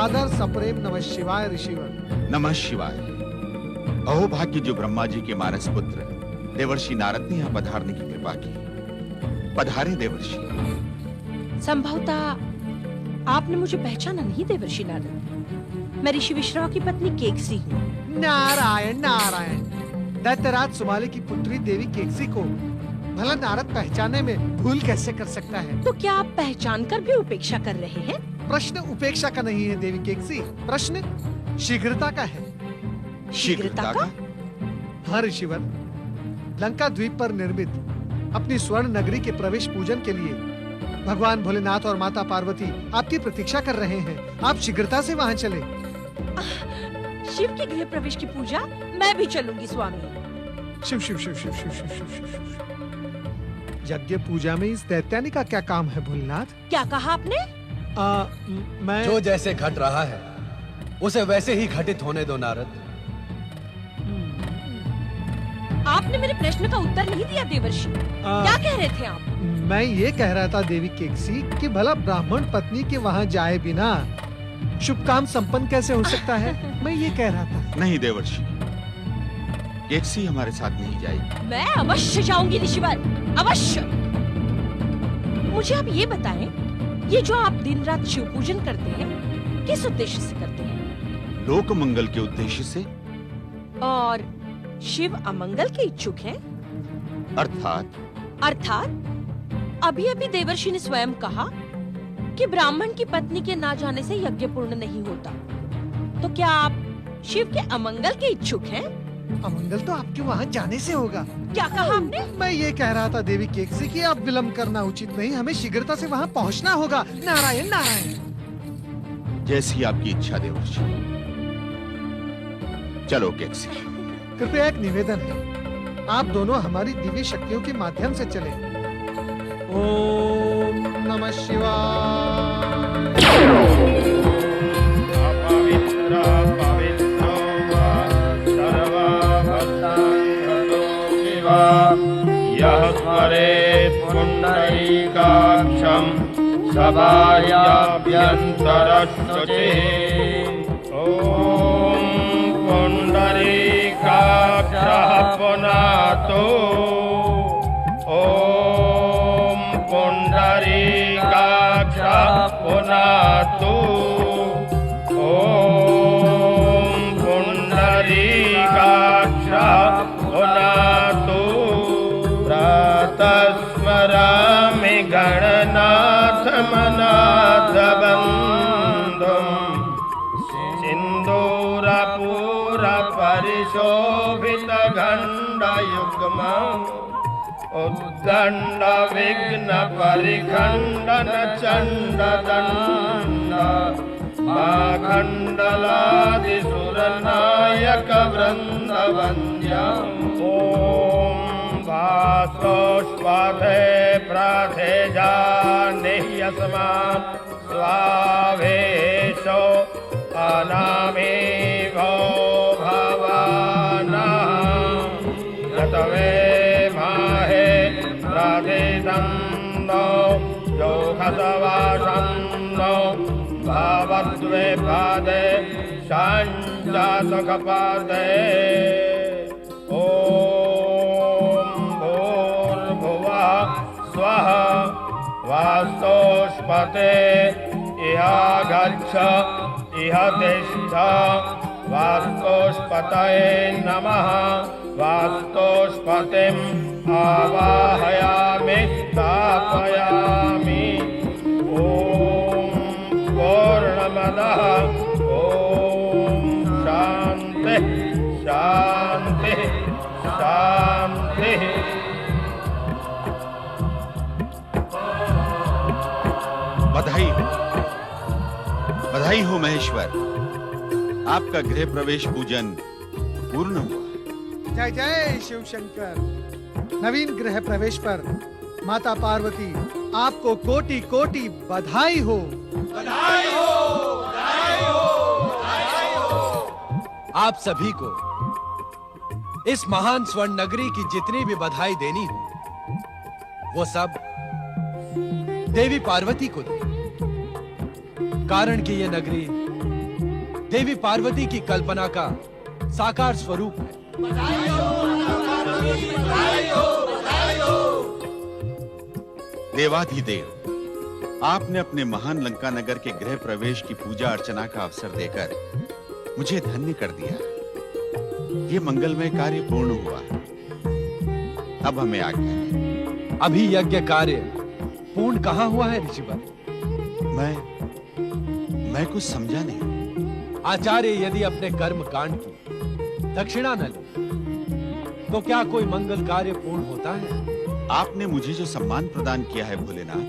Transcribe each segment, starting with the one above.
सादर सप्रेम नमः शिवाय ऋषिवर। नमः शिवाय। अहो भाग्य जो ब्रह्मा जी के मानस पुत्र देवर्षि नारद ने यहाँ पधारने की कृपा की। पधारे देवर्षि। संभवतः आपने मुझे पहचाना नहीं देवर्षि नारद। मैं ऋषि विश्राव की पत्नी केकसी हूँ। नारायण नारायण। दैत्यराज सुमाली की पुत्री देवी केकसी को भला नारद पहचाने में भूल कैसे कर सकता है? तो क्या आप पहचान कर भी उपेक्षा कर रहे हैं? प्रश्न उपेक्षा का नहीं है देवी केकसी, प्रश्न शीघ्रता का है। शीघ्रता का? हाँ ऋषिवर, लंका द्वीप पर निर्मित अपनी स्वर्ण नगरी के प्रवेश पूजन के लिए भगवान भोलेनाथ और माता पार्वती आपकी प्रतीक्षा कर रहे हैं। आप शीघ्रता से वहाँ चले। शिव के गृह प्रवेश की पूजा मैं भी चलूंगी स्वामी। शिव शिव शिव शिव शिव शिव शिव शिव शिव। यज्ञ पूजा में इस दैत्यानी का क्या काम है भोलेनाथ? क्या कहा आपने? मैं जो जैसे घट रहा है उसे वैसे ही घटित होने दो नारद। आपने मेरे प्रश्न का उत्तर नहीं दिया देवर्षि। क्या कह रहे थे आप? मैं ये कह रहा था देवी केकसी कि भला ब्राह्मण पत्नी के वहाँ जाए बिना शुभ काम संपन्न कैसे हो सकता है? मैं ये कह रहा था। नहीं देवर्षि, केकसी हमारे साथ नहीं जाएगी। मैं अवश्य जाऊंगी ऋषिवर, अवश्य। मुझे आप ये बताएं, ये जो आप दिन रात शिव पूजन करते हैं किस उद्देश्य से करते हैं? लोक मंगल के उद्देश्य से। और शिव अमंगल के इच्छुक हैं? अर्थात अभी अभी देवर्षि ने स्वयं कहा कि ब्राह्मण की पत्नी के ना जाने से यज्ञ पूर्ण नहीं होता। तो क्या आप शिव के अमंगल के इच्छुक हैं? अमंगल तो आपके वहाँ जाने से होगा। क्या कहा आपने? मैं ये कह रहा था देवी केकसी कि अब विलंब करना उचित नहीं, हमें शीघ्रता से वहाँ पहुँचना होगा। नारायण नारायण। जैसी आपकी इच्छा देवर्षि। चलो केकसी। कृपया एक निवेदन है, आप दोनों हमारी दिव्य शक्तियों के माध्यम से चले। ओम नमः शिवाय। यः स्मरे पुण्डरीकाक्षं सभायाभ्यन्तरशुचिः। ॐ पुण्डरीकाक्षः पुनातो। ॐ पुण्डरीकाक्षः पुनातो। ॐ पुण्डरीकाक्षः पुनातो। प्रातस्मरामि गणनाथमनाथबन्धुं सिन्दूरपूरपरिशोभितगण्डयुग्मम् उद्दण्डविघ्नपरिखण्डन चण्डदण्ड माखण्डलादिसुरनायकवृन्दवन्द्यम्। ॐ वासोष्पथे प्राथेजानिह्यस्मान् स्वावेशो अनामेघो भवानः यतवे माहे प्राथितन्नो योगसवासन्नो भावद्वे पादे शाञ्जासुखपादे। ॐ भूर्भुवः स्वः वास्तोष्पते इह गच्छ इह तिष्ठ। वास्तोष्पतये नमः। वास्तोष्पतिम् आवाहयामि स्थापयामि। ॐ पूर्णमदः। ॐ शान्ति शान्ति शान्ति। बधाई हो महेश्वर, आपका गृह प्रवेश पूजन पूर्ण हुआ। जय जय शिव शंकर। नवीन गृह प्रवेश पर माता पार्वती आपको कोटि कोटि बधाई हो। बधाई हो, बधाई हो, बधाई हो। आप सभी को इस महान स्वर्ण नगरी की जितनी भी बधाई देनी हो वो सब देवी पार्वती को दे, कारण कि ये नगरी देवी पार्वती की कल्पना का साकार स्वरूप है। देवाधिदेव, आपने अपने महान लंका नगर के गृह प्रवेश की पूजा अर्चना का अवसर देकर मुझे धन्य कर दिया। ये मंगलमय कार्य पूर्ण हुआ। अब हमें आज्ञा है। अभी यज्ञ कार्य पूर्ण कहाँ हुआ है ऋषिवर? मैं कुछ समझा नहीं। आचार्य यदि अपने कर्म कांड की दक्षिणा न ले तो क्या कोई मंगल कार्य पूर्ण होता है? आपने मुझे जो सम्मान प्रदान किया है भोलेनाथ,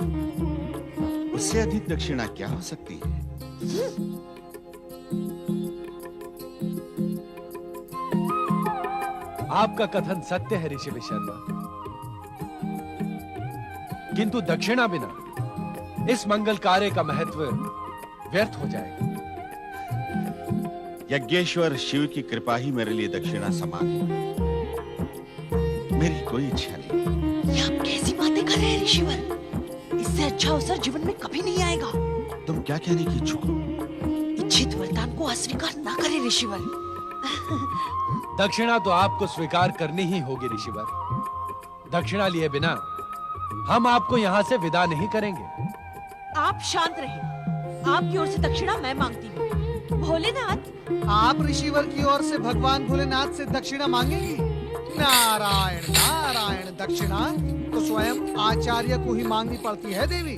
उससे अधिक दक्षिणा क्या हो सकती है? आपका कथन सत्य है ऋषि विशर्मा, किंतु दक्षिणा बिना इस मंगल कार्य का महत्व व्यर्थ हो जाएगा। यज्ञेश्वर शिव की कृपा ही मेरे लिए दक्षिणा समान है। मेरी कोई इच्छा नहीं। ये आप कैसी बातें कर रहे हैं ऋषिवर? इससे अच्छा अवसर जीवन में कभी नहीं आएगा। तुम क्या कहने की इच्छुक हो? इच्छित वरदान को अस्वीकार ना करें ऋषिवर। दक्षिणा तो आपको स्वीकार करनी ही होगी ऋषिवर। दक्षिणा लिए बिना हम आपको यहाँ से विदा नहीं करेंगे। आप शांत रहिए। आपकी ओर से दक्षिणा मैं मांगती हूँ। भोलेनाथ, आप ऋषिवर की ओर से भगवान भोलेनाथ से दक्षिणा मांगेंगी? नारायण नारायण, दक्षिणा तो स्वयं आचार्य को ही मांगनी पड़ती है देवी।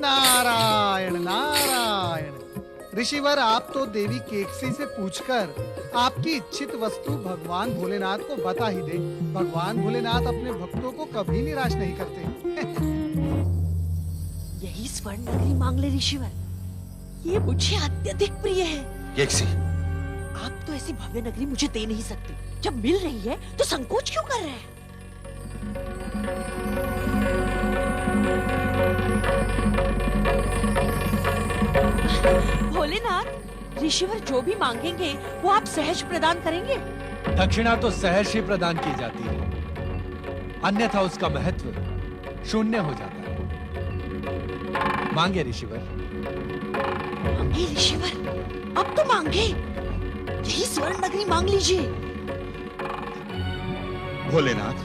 नारायण नारायण। ऋषिवर, आप तो देवी केकसी से पूछकर आपकी इच्छित वस्तु भगवान भोलेनाथ को बता ही दे। भगवान भोलेनाथ अपने भक्तों को कभी निराश नहीं करते। यही स्वर्ण नगरी मांग ले ऋषिवर। ये मुझे अत्यधिक प्रिय है। केकसी, आप तो ऐसी भव्य नगरी मुझे दे नहीं सकते। जब मिल रही है तो संकोच क्यों कर रहे हैं? भोलेनाथ, ऋषिवर जो भी मांगेंगे वो आप सहज प्रदान करेंगे। दक्षिणा तो सहर्ष ही प्रदान की जाती है, अन्यथा उसका महत्व शून्य हो जाता है। मांगे ऋषिवर। मांगे ऋषिवर, अब तो मांगे। यही स्वर्ण नगरी मांग लीजिए। भोलेनाथ,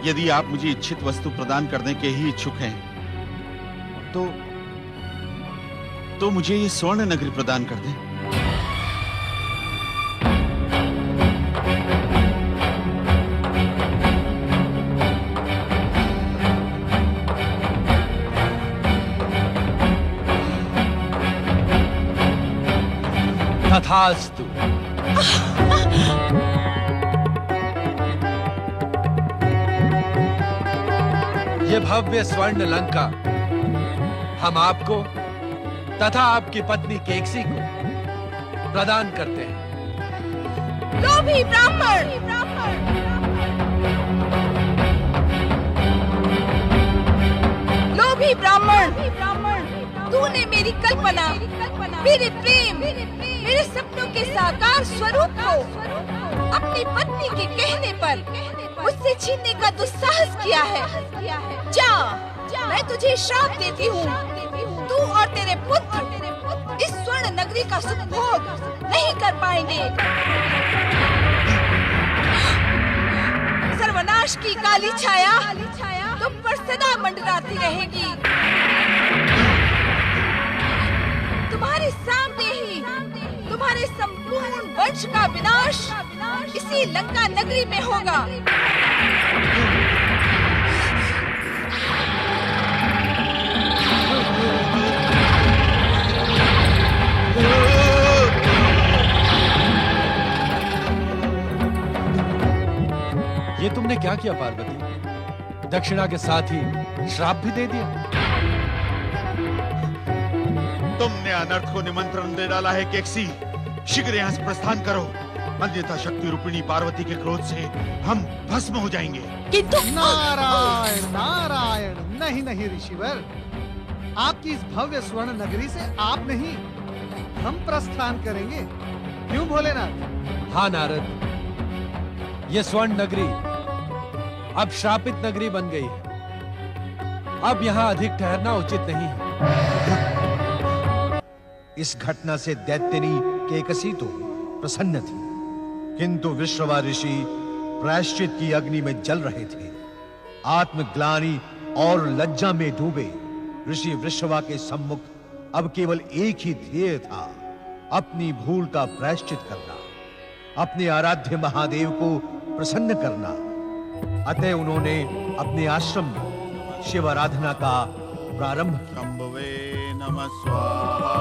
यदि आप मुझे इच्छित वस्तु प्रदान करने के ही इच्छुक हैं, तो मुझे ये स्वर्ण नगरी प्रदान कर दें। तथास्तु। ये भव्य स्वर्ण लंका हम आपको तथा आपकी पत्नी केकसी को प्रदान करते हैं। लोभी ब्राह्मण! लोभी ब्राह्मण! तूने मेरी कल्पना, मेरे प्रेम, मेरे सपनों के साकार स्वरूप को अपनी पत्नी के कहने पर मुझसे छीनने का दुस्साहस किया है। जा, मैं तुझे श्राप देती हूँ। तू और तेरे पुत्र इस स्वर्ण नगरी का सुख भोग नहीं कर पाएंगे। सर्वनाश की काली छाया तुम पर सदा मंडराती रहेगी। तुम्हारे सामने ही तुम्हारे संपूर्ण वंश का विनाश इसी लंका नगरी में होगा। ये तुमने क्या किया पार्वती? दक्षिणा के साथ ही श्राप भी दे दिया। तुमने अनर्थ को निमंत्रण दे डाला है केकसी। शीघ्र यहाँ से प्रस्थान करो, अन्यथा शक्ति रूपिणी पार्वती के क्रोध से हम भस्म हो जाएंगे। किंतु नारायण नारायण, नहीं नहीं ऋषिवर, आपकी इस भव्य स्वर्ण नगरी से आप नहीं, हम प्रस्थान करेंगे। क्यों भोलेनाथ? हाँ नारद, ये स्वर्ण नगरी अब श्रापित नगरी बन गई है। अब यहाँ अधिक ठहरना उचित नहीं है। इस घटना से दैत्यनी केकसी तो प्रसन्न थी, किंतु विश्रवा ऋषि प्रायश्चित की अग्नि में जल रहे थे। आत्मग्लानि और लज्जा में डूबे ऋषि विश्रवा के सम्मुख अब केवल एक ही ध्येय था, अपनी भूल का प्रायश्चित करना, अपने आराध्य महादेव को प्रसन्न करना। अतः उन्होंने अपने आश्रम में शिव आराधना का प्रारंभ किया। शंभवे नमः स्वाहा,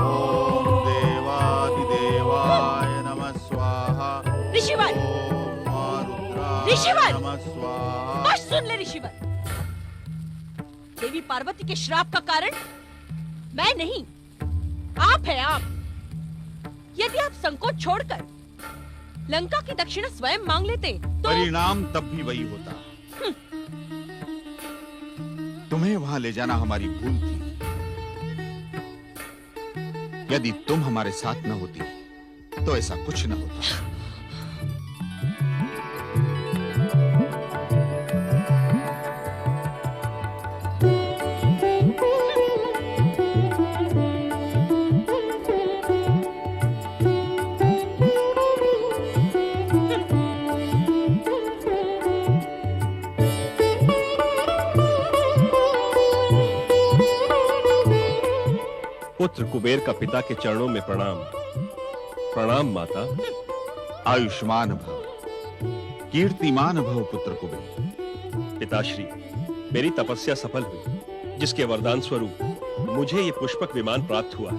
ओम देवादिदेवाय नमः स्वाहा, ऋषिवर, ओम मारुद्राय ऋषिवर! नमः स्वाहा। बस सुन ले ऋषिवर, देवी पार्वती के श्राप का कारण मैं नहीं, आप हैं आप। यदि आप संकोच छोड़कर लंका की दक्षिणा स्वयं मांग लेते तो परिणाम तब भी वही होता। तुम्हें वहां ले जाना हमारी भूल थी। यदि तुम हमारे साथ न होती तो ऐसा कुछ न होता। पुत्र कुबेर का पिता के चरणों में प्रणाम। प्रणाम माता। आयुष्मान भव, कीर्तिमान भव पुत्र कुबेर। पिताश्री, मेरी तपस्या सफल हुई, जिसके वरदान स्वरूप मुझे ये पुष्पक विमान प्राप्त हुआ है।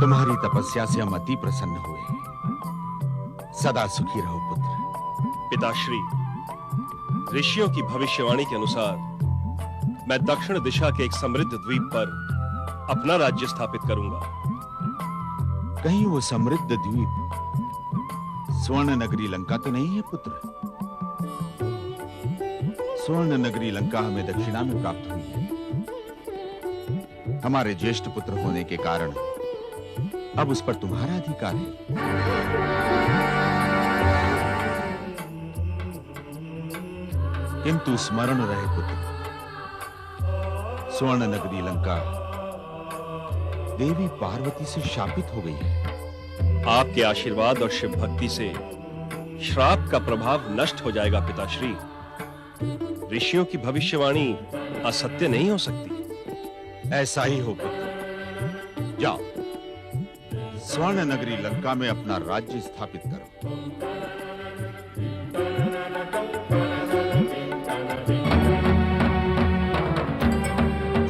तुम्हारी तपस्या से हम अति प्रसन्न हुए। सदा सुखी रहो पुत्र। पिताश्री, ऋषियों की भविष्यवाणी के अनुसार मैं दक्षिण दिशा के एक समृद्ध द्वीप पर अपना राज्य स्थापित करूंगा। कहीं वो समृद्ध द्वीप स्वर्ण नगरी लंका तो नहीं है पुत्र? स्वर्ण नगरी लंका हमें दक्षिणा में प्राप्त हुई है। हमारे ज्येष्ठ पुत्र होने के कारण अब उस पर तुम्हारा अधिकार है। किंतु स्मरण रहे पुत्र, स्वर्ण नगरी लंका देवी पार्वती से शापित हो गई है। आपके आशीर्वाद और शिव भक्ति से श्राप का प्रभाव नष्ट हो जाएगा पिताश्री। ऋषियों की भविष्यवाणी असत्य नहीं हो सकती। ऐसा ही हो पुत्र। जाओ, स्वर्ण नगरी लंका में अपना राज्य स्थापित करो।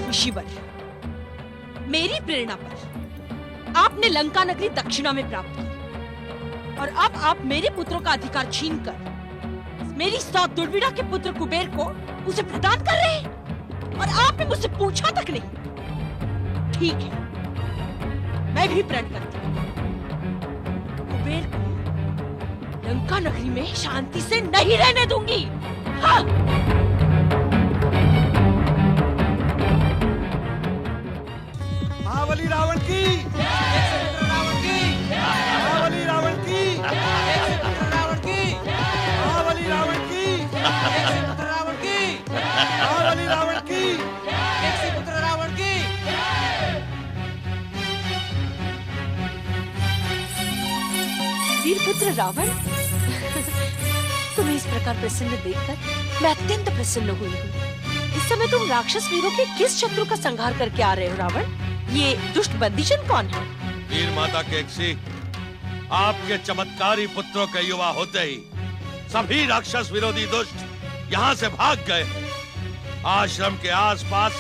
ऋषिवर, मेरी प्रेरणा पर आपने लंका नगरी दक्षिणा में प्राप्त की और अब आप मेरे पुत्रों का अधिकार छीनकर मेरी सौत दुर्विड़ा के पुत्र कुबेर को उसे प्रदान कर रहे हैं और आपने मुझसे पूछा तक नहीं। ठीक है, मैं भी प्रण करती हूँ, कुबेर को लंका नगरी में शांति से नहीं रहने दूंगी। हाँ। महाबली रावण की, रावण की, महाबली रावण की, रावण की, महाबली रावण की, रावण की, महाबली रावण की, पुत्र रावण की। वीरपुत्र रावण, तुम्हें इस प्रकार प्रसन्न देखकर मैं अत्यंत प्रसन्न हुई हूँ। इस समय तुम राक्षस वीरों के किस शत्रु का संहार करके आ रहे हो रावण? ये दुष्ट बंदीजन कौन है? वीर माता केकसी, आपके चमत्कारी पुत्रों के युवा होते ही सभी राक्षस विरोधी दुष्ट यहाँ से भाग गए हैं। आश्रम के आसपास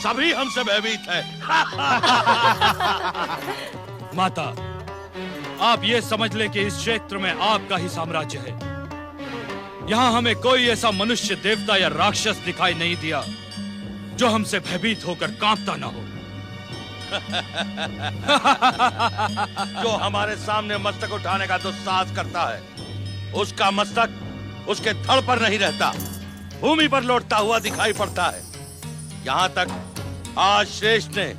सभी हमसे भयभीत हैं। माता, आप ये समझ ले कि इस क्षेत्र में आपका ही साम्राज्य है। यहाँ हमें कोई ऐसा मनुष्य, देवता या राक्षस दिखाई नहीं दिया जो हमसे भयभीत होकर कांपता न हो। जो हमारे सामने मस्तक उठाने का दुस्साहस करता है, उसका मस्तक उसके धड़ पर नहीं रहता, भूमि पर लौटता हुआ दिखाई पड़ता है। यहाँ तक आज श्रेष्ठ ने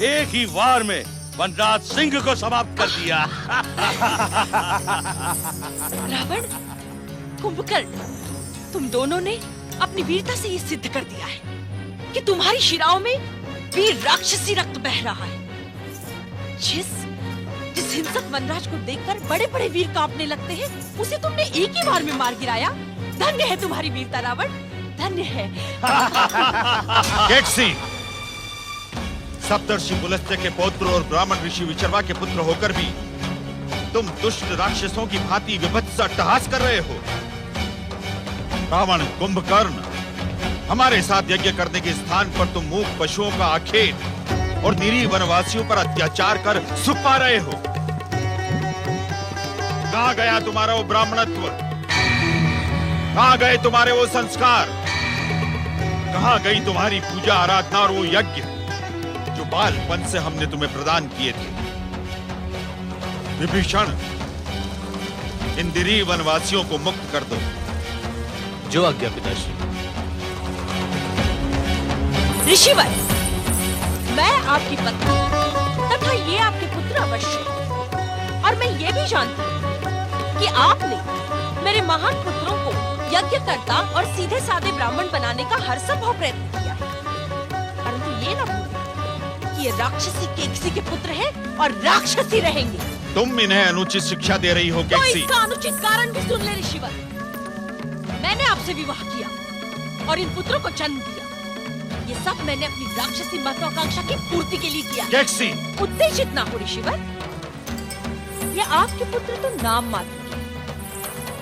एक ही वार में वनराज सिंह को समाप्त कर दिया। रावण, कुंभकर्ण, तुम दोनों ने अपनी वीरता से ये सिद्ध कर दिया है कि तुम्हारी शिराओं में वीर राक्षसी रक्त बह रहा है। जिस हिंसक वनराज को देखकर बड़े बड़े वीर कांपने लगते हैं, उसे तुमने एक ही बार में मार गिराया। धन्य है तुम्हारी वीरता रावण, धन्य है। केकसी, सप्तर्षि पुलस्त्य के पौत्र और ब्राह्मण ऋषि विचर्वा के पुत्र होकर भी तुम दुष्ट राक्षसों की भांति विभत्स अट्टहास कर रहे हो। रावण, कुंभकर्ण, हमारे साथ यज्ञ करने के स्थान पर तुम मूक पशुओं का आखेट और निरीह वनवासियों पर अत्याचार कर सुख पा रहे हो। कहां गया तुम्हारा वो ब्राह्मणत्व? कहां गए तुम्हारे वो संस्कार? कहां गई तुम्हारी पूजा आराधना और वो यज्ञ जो बालपन से हमने तुम्हें प्रदान किए थे? विभीषण, इन निरीह वनवासियों को मुक्त कर दो। जो आज्ञा पिताश्री। ऋषिवर, मैं आपकी पत्नी तथा ये आपके पुत्र अवश्य, और मैं ये भी जानती हूँ कि आपने मेरे महान पुत्रों को यज्ञकर्ता और सीधे साधे ब्राह्मण बनाने का हर संभव प्रयत्न किया है। परंतु ये न भूलें कि ये राक्षसी केकसी के पुत्र हैं और राक्षसी रहेंगे। तुम इन्हें अनुचित शिक्षा दे रही हो केकसी। तो इसका अनुचित कारण भी सुन ले ऋषिवर। मैंने आपसे विवाह किया और इन पुत्रों को जन्म दिया। ये सब मैंने अपनी राक्षसी महत्वाकांक्षा की पूर्ति के लिए किया। केकसी, उत्तेजित ना हो ऋषिवर। ये आपके पुत्र तो नाम मात्र के,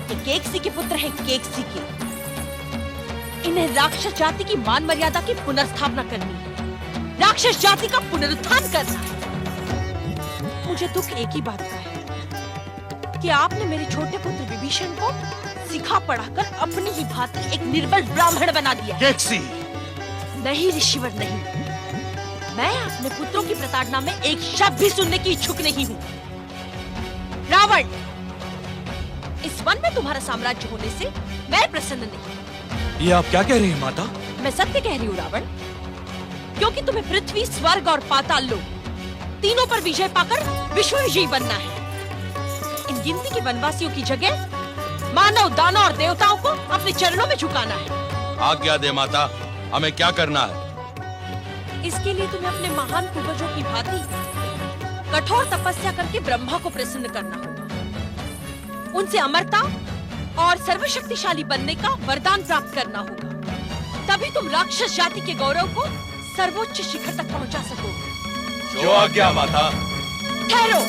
ये केकसी के पुत्र हैं, केकसी के। इन्हें राक्षस जाति की मान मर्यादा की पुनर्स्थापना करनी है, राक्षस जाति का पुनरुत्थान करना है। मुझे दुख एक ही बात का है कि आपने मेरे छोटे पुत्र विभीषण को सिखा पढ़ाकर अपनी ही भांति एक निर्बल ब्राह्मण बना दिया। केकसी, नहीं ऋषिवर, नहीं। मैं अपने पुत्रों की प्रताड़ना में एक शब्द भी सुनने की इच्छुक नहीं हूँ। रावण, इस वन में तुम्हारा साम्राज्य होने से मैं प्रसन्न नहीं। ये आप क्या कह रही हैं माता? मैं सत्य कह रही हूँ रावण, क्योंकि तुम्हें पृथ्वी, स्वर्ग और पाताल लोक तीनों पर विजय पाकर विश्व विजयी बनना है। इन गिनती के वनवासियों की जगह मानव, दानव और देवताओं को अपने चरणों में झुकाना है। आज्ञा दे माता, हमें क्या करना है? इसके लिए तुम्हें अपने महान पूर्वजों की भांति कठोर तपस्या करके ब्रह्मा को प्रसन्न करना होगा। उनसे अमरता और सर्वशक्तिशाली बनने का वरदान प्राप्त करना होगा। तभी तुम राक्षस जाति के गौरव को सर्वोच्च शिखर तक पहुंचा सकोगे। जो आज्ञा माता। ठहरो,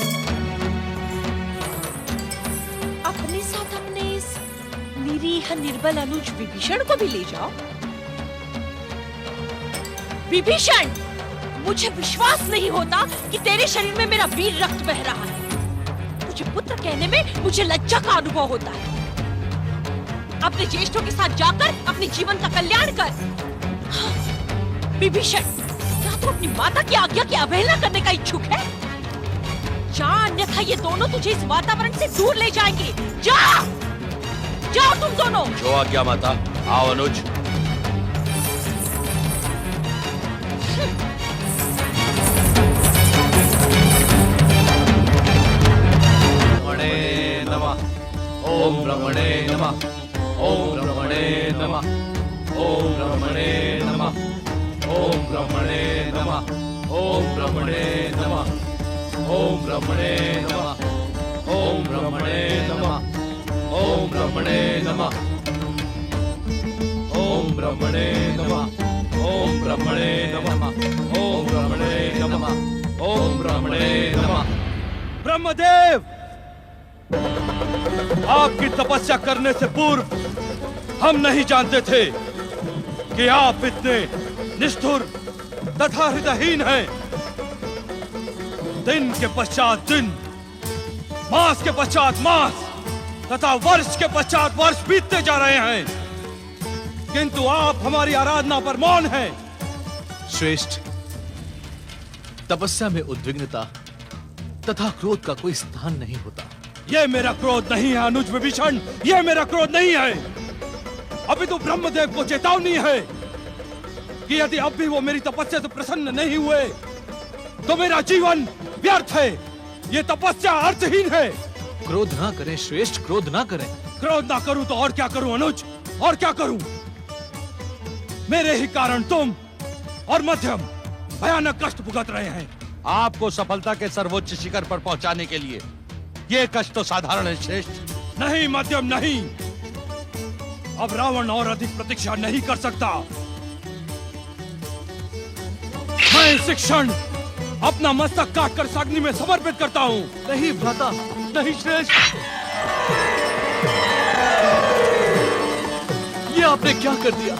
अपने साथ अपने इस निरीह निर्बल अनुज विभीषण को भी ले जाओ। विभीषण, मुझे विश्वास नहीं होता कि तेरे शरीर में मेरा वीर रक्त बह रहा है। तुझे पुत्र कहने में मुझे लज्जा का अनुभव होता है। अपने ज्येष्ठों के साथ जाकर अपने जीवन का कल्याण कर। विभीषण, क्या तू अपनी माता की आज्ञा की अवहेलना करने का इच्छुक है? जा, अन्यथा ये दोनों तुझे इस वातावरण से दूर ले जाएंगे। जा, जाओ तुम दोनों। जो आज्ञा माता। आओ अनुज। ओम ब्रह्मणे नमः। ओम ब्रह्मणे नमः। ओम ब्रह्मणे नमः। ओम ब्रह्मणे नमः। ओम ब्रह्मणे नमः। ओम ब्रह्मणे नमः। ओम ब्रह्मणे नमः। ओम ब्रह्मणे नमः। ओम ब्रह्मणे नमः। ओम ब्रह्मणे नमः। ओम ब्रह्मणे नमः। ओम ब्रह्मणे नमः। ब्रह्मदेव, आपकी तपस्या करने से पूर्व हम नहीं जानते थे कि आप इतने निष्ठुर तथा हृदयहीन हैं। दिन के पश्चात दिन, मास के पश्चात मास तथा वर्ष के पश्चात वर्ष बीतते जा रहे हैं, किंतु आप हमारी आराधना पर मौन हैं। श्रेष्ठ, तपस्या में उद्विग्नता तथा क्रोध का कोई स्थान नहीं होता। यह मेरा क्रोध नहीं है अनुज विभीषण, यह मेरा क्रोध नहीं है। अभी तो ब्रह्मदेव को चेतावनी है कि यदि अब भी वो मेरी तपस्या से प्रसन्न नहीं हुए तो मेरा जीवन व्यर्थ है, ये तपस्या अर्थहीन है। क्रोध ना करें श्रेष्ठ, क्रोध ना करें। क्रोध ना करूं तो और क्या करूं अनुज, और क्या करूं? मेरे ही कारण तुम और मध्यम भयानक कष्ट भुगत रहे हैं। आपको सफलता के सर्वोच्च शिखर पर पहुंचाने के लिए ये कष्ट तो साधारण है श्रेष्ठ। नहीं मध्यम नहीं, अब रावण और अधिक प्रतीक्षा नहीं कर सकता। मैं इस क्षण अपना मस्तक काटकर अग्नि में समर्पित करता हूँ। नहीं भ्राता, नहीं श्रेष्ठ। ये आपने क्या कर दिया?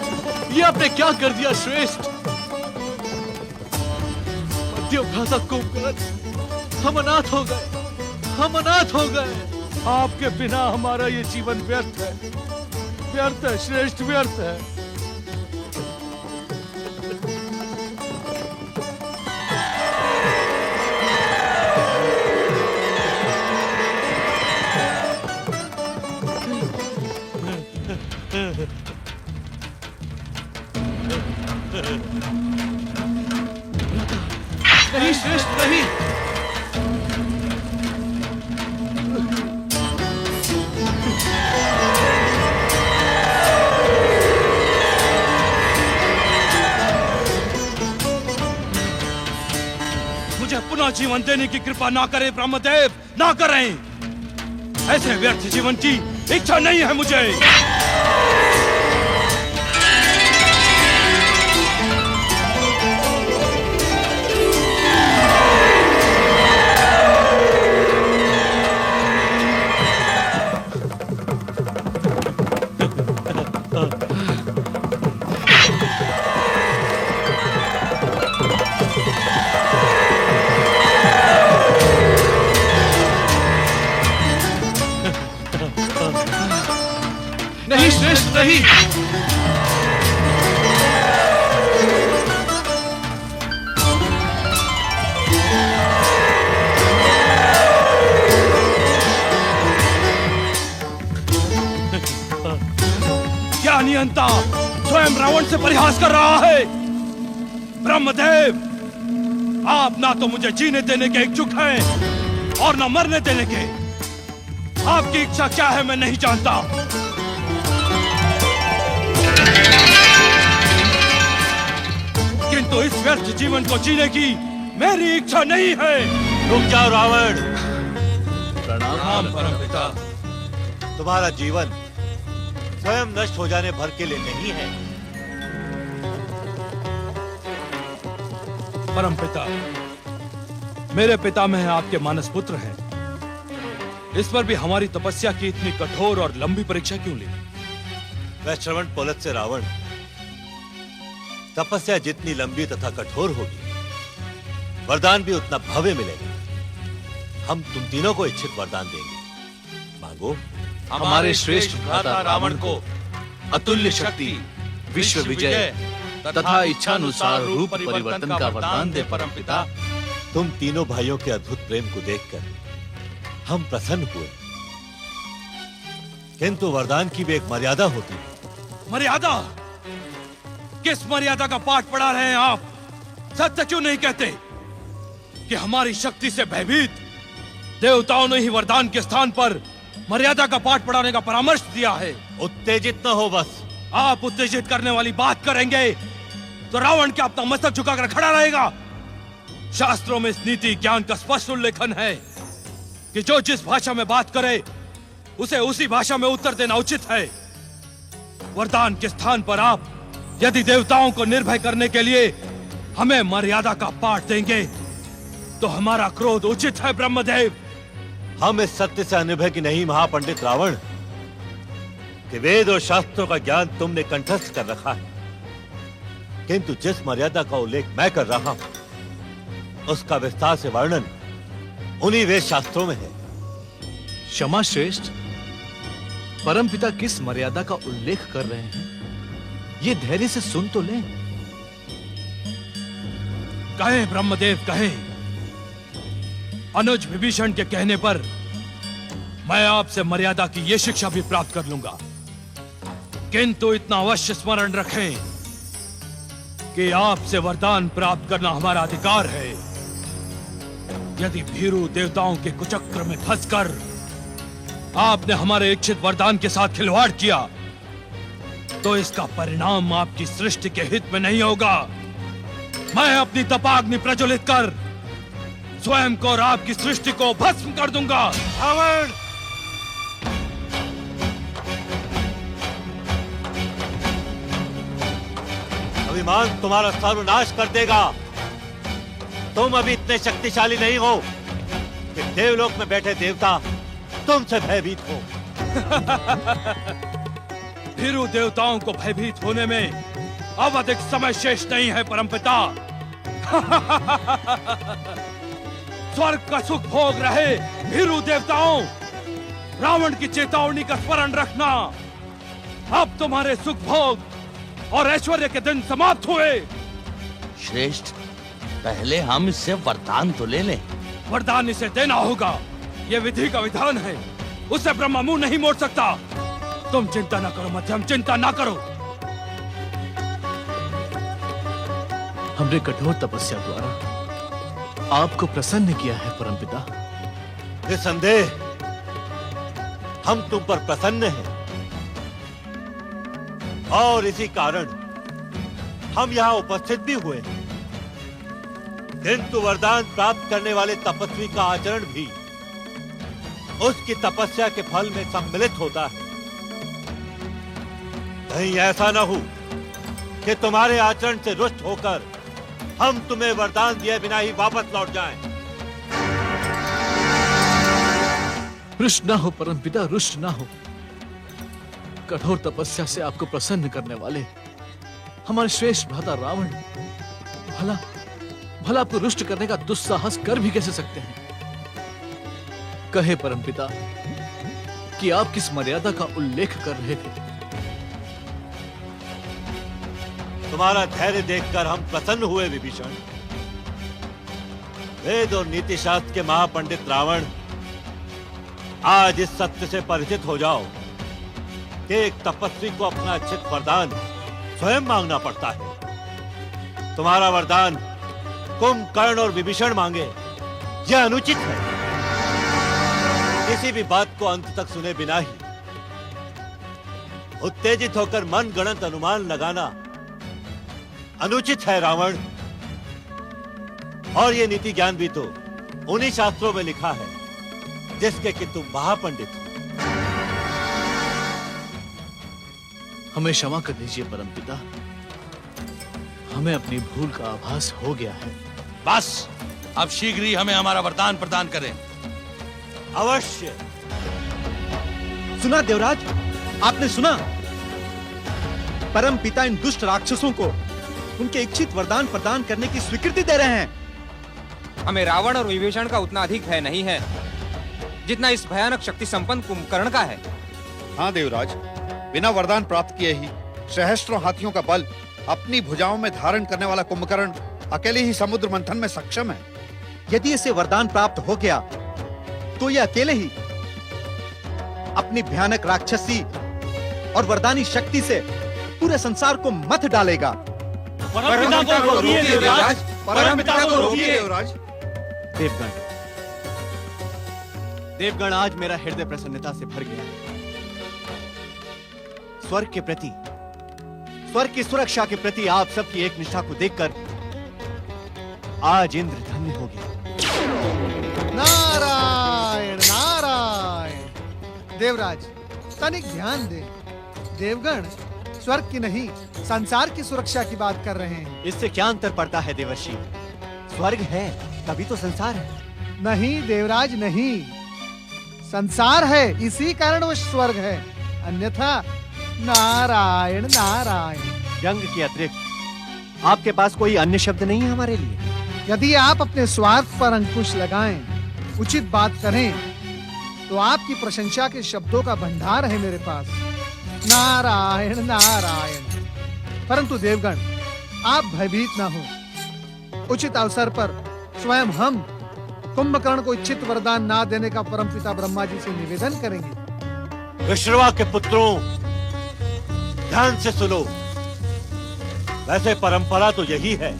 ये आपने क्या कर दिया श्रेष्ठ? मध्यम भ्राता कुंभकर्ण, हम अनाथ हो गए, हम अनाथ हो गए। आपके बिना हमारा ये जीवन व्यर्थ है, व्यर्थ है श्रेष्ठ, व्यर्थ है। नहीं श्रेष्ठ, नहीं। मुझे पुनः जीवन देने की कृपा ना करें ब्रह्मदेव, ना करें। ऐसे व्यर्थ जीवन की इच्छा नहीं है मुझे। नहीं श्रेष्ठ, नहीं। क्या नियंता स्वयं रावण से परिहास कर रहा है? ब्रह्मदेव, आप ना तो मुझे जीने देने के इच्छुक हैं और ना मरने देने के। आपकी इच्छा क्या है मैं नहीं जानता। किंतु इस व्यर्थ जीवन को जीने की मेरी इच्छा नहीं है। रुक जाओ रावण। प्रणाम परमपिता। तुम्हारा जीवन स्वयं नष्ट हो जाने भर के लिए नहीं है। परमपिता, मेरे पितामह आपके मानस पुत्र हैं। इस पर भी हमारी तपस्या की इतनी कठोर और लंबी परीक्षा क्यों ली? वह श्रवण पौलत से रावण, तपस्या जितनी लंबी तथा कठोर होगी, वरदान भी उतना भव्य मिलेगा। हम तुम तीनों को इच्छित वरदान देंगे। मांगो। हमारे श्रेष्ठ भ्राता रावण को अतुल्य शक्ति, विश्व विजय तथा इच्छानुसार रूप परिवर्तन का वरदान दे परमपिता। तुम तीनों भाइयों के अद्भुत प्रेम को देखकर हम प्रसन्न हुए, किंतु वरदान की भी एक मर्यादा होती है। मर्यादा? किस मर्यादा का पाठ पढ़ा रहे हैं आप? सत्य क्यों नहीं कहते कि हमारी शक्ति से भयभीत देवताओं ने ही वरदान के स्थान पर मर्यादा का पाठ पढ़ाने का परामर्श दिया है। उत्तेजित न हो बस। आप उत्तेजित करने वाली बात करेंगे तो रावण क्या अपना मस्तक झुकाकर खड़ा रहेगा? शास्त्रों में इस नीति ज्ञान का स्पष्ट उल्लेखन है कि जो जिस भाषा में बात करे उसे उसी भाषा में उत्तर देना उचित है। वरदान के स्थान पर आप यदि देवताओं को निर्भय करने के लिए हमें मर्यादा का पाठ देंगे तो हमारा क्रोध उचित है ब्रह्मदेव। हम इस सत्य से अनिर्भय की नहीं महापंडित रावण कि वेद और शास्त्रों का ज्ञान तुमने कंठस्थ कर रखा है, किंतु जिस मर्यादा का उल्लेख मैं कर रहा हूं उसका विस्तार से वर्णन उन्हीं वेद शास्त्रों में है। क्षमा श्रेष्ठ, परमपिता किस मर्यादा का उल्लेख कर रहे हैं? ये धैर्य से सुन तो लें। कहें ब्रह्मदेव, कहें। अनुज विभीषण के कहने पर मैं आपसे मर्यादा की ये शिक्षा भी प्राप्त कर लूंगा, किंतु इतना अवश्य स्मरण रखें कि आपसे वरदान प्राप्त करना हमारा अधिकार है। यदि भीरू देवताओं के कुचक्र में फंसकर आपने हमारे इच्छित वरदान के साथ खिलवाड़ किया तो इसका परिणाम आपकी सृष्टि के हित में नहीं होगा। मैं अपनी तपाग्नि प्रज्वलित कर स्वयं को और आपकी सृष्टि को भस्म कर दूंगा। रावण! अभिमान तुम्हारा सर्वनाश कर देगा। तुम अभी इतने शक्तिशाली नहीं हो कि देवलोक में बैठे देवता तुमसे भयभीत हो। भीरू देवताओं को भयभीत होने में अब अधिक समय शेष नहीं है परमपिता। स्वर्ग का सुख भोग रहे भीरू देवताओं, रावण की चेतावनी का स्मरण रखना। अब तुम्हारे सुख भोग और ऐश्वर्य के दिन समाप्त हुए। श्रेष्ठ, पहले हम इससे वरदान तो ले लें। वरदान इसे देना होगा, यह विधि का विधान है। उससे ब्रह्मा मुंह नहीं मोड़ सकता। तुम चिंता ना करो मध्यम, चिंता ना करो। हमने कठोर तपस्या द्वारा आपको प्रसन्न किया है परमपिता। निसंदेह हम तुम पर प्रसन्न हैं और इसी कारण हम यहाँ उपस्थित भी हुए। किंतु वरदान प्राप्त करने वाले तपस्वी का आचरण भी उसकी तपस्या के फल में सम्मिलित होता है। कहीं ऐसा न हो कि तुम्हारे आचरण से रुष्ट होकर हम तुम्हें वरदान दिए बिना ही वापस लौट जाएं। रुष्ट ना हो परमपिता, रुष्ट ना हो। कठोर तपस्या से आपको प्रसन्न करने वाले हमारे श्रेष्ठ भ्राता रावण भला आपको रुष्ट करने का दुस्साहस कर भी कैसे सकते हैं। कहे परमपिता कि आप किस मर्यादा का उल्लेख कर रहे थे। तुम्हारा धैर्य देखकर हम प्रसन्न हुए विभीषण। वेद और नीति शास्त्र के महापंडित रावण, आज इस सत्य से परिचित हो जाओ कि एक तपस्वी को अपना इच्छित वरदान स्वयं मांगना पड़ता है। तुम्हारा वरदान कुंभकर्ण और विभीषण मांगे, यह अनुचित है। किसी भी बात को अंत तक सुने बिना ही उत्तेजित होकर मन गणत अनुमान लगाना अनुचित है रावण। और ये नीति ज्ञान भी तो उन्हीं शास्त्रों में लिखा है जिसके कि तुम महापंडित हो। हमें क्षमा कर दीजिए परमपिता, हमें अपनी भूल का आभास हो गया है। बस अब शीघ्र ही हमें हमारा वरदान प्रदान करें। अवश्य। सुना देवराज, आपने सुना? परम पिता इन दुष्ट राक्षसों को उनके इच्छित वरदान प्रदान करने की स्वीकृति दे रहे हैं। हमें रावण और विभीषण का उतना अधिक भय नहीं है जितना इस भयानक शक्ति संपन्न कुंभकर्ण का है। हाँ देवराज, बिना वरदान प्राप्त किए ही सहस्त्रों हाथियों का बल अपनी भुजाओं में धारण करने वाला कुंभकर्ण अकेले ही समुद्र मंथन में सक्षम है। यदि इसे वरदान प्राप्त हो गया तो यह अकेले ही अपनी भयानक राक्षसी और वरदानी शक्ति से पूरे संसार को मथ डालेगा। परमपिता को रोकिए देवराज, परमपिता को रोकिए देवराज। देवगण, आज मेरा हृदय प्रसन्नता से भर गया है। स्वर्ग के प्रति, स्वर्ग की सुरक्षा के प्रति आप सबकी एक निष्ठा को देखकर आज इंद्र धन्य हो गया। नारायण नारायण। देवराज, तनिक ध्यान दे। देवगण स्वर्ग की नहीं, संसार की सुरक्षा की बात कर रहे हैं। इससे क्या अंतर पड़ता है देवर्षि? स्वर्ग है तभी तो संसार है। नहीं देवराज नहीं, संसार है इसी कारण वो स्वर्ग है, अन्यथा नारायण नारायण। व्यंग के अतिरिक्त आपके पास कोई अन्य शब्द नहीं है हमारे लिए? यदि आप अपने स्वार्थ पर अंकुश लगाएं, उचित बात करें, तो आपकी प्रशंसा के शब्दों का भंडार है मेरे पास। नारायण नारायण। परंतु देवगण, आप भयभीत न हो। उचित अवसर पर स्वयं हम कुंभकर्ण को इच्छित वरदान ना देने का परमपिता ब्रह्मा जी से निवेदन करेंगे। विश्रवा के पुत्रों, ध्यान से सुनो। वैसे परंपरा तो यही है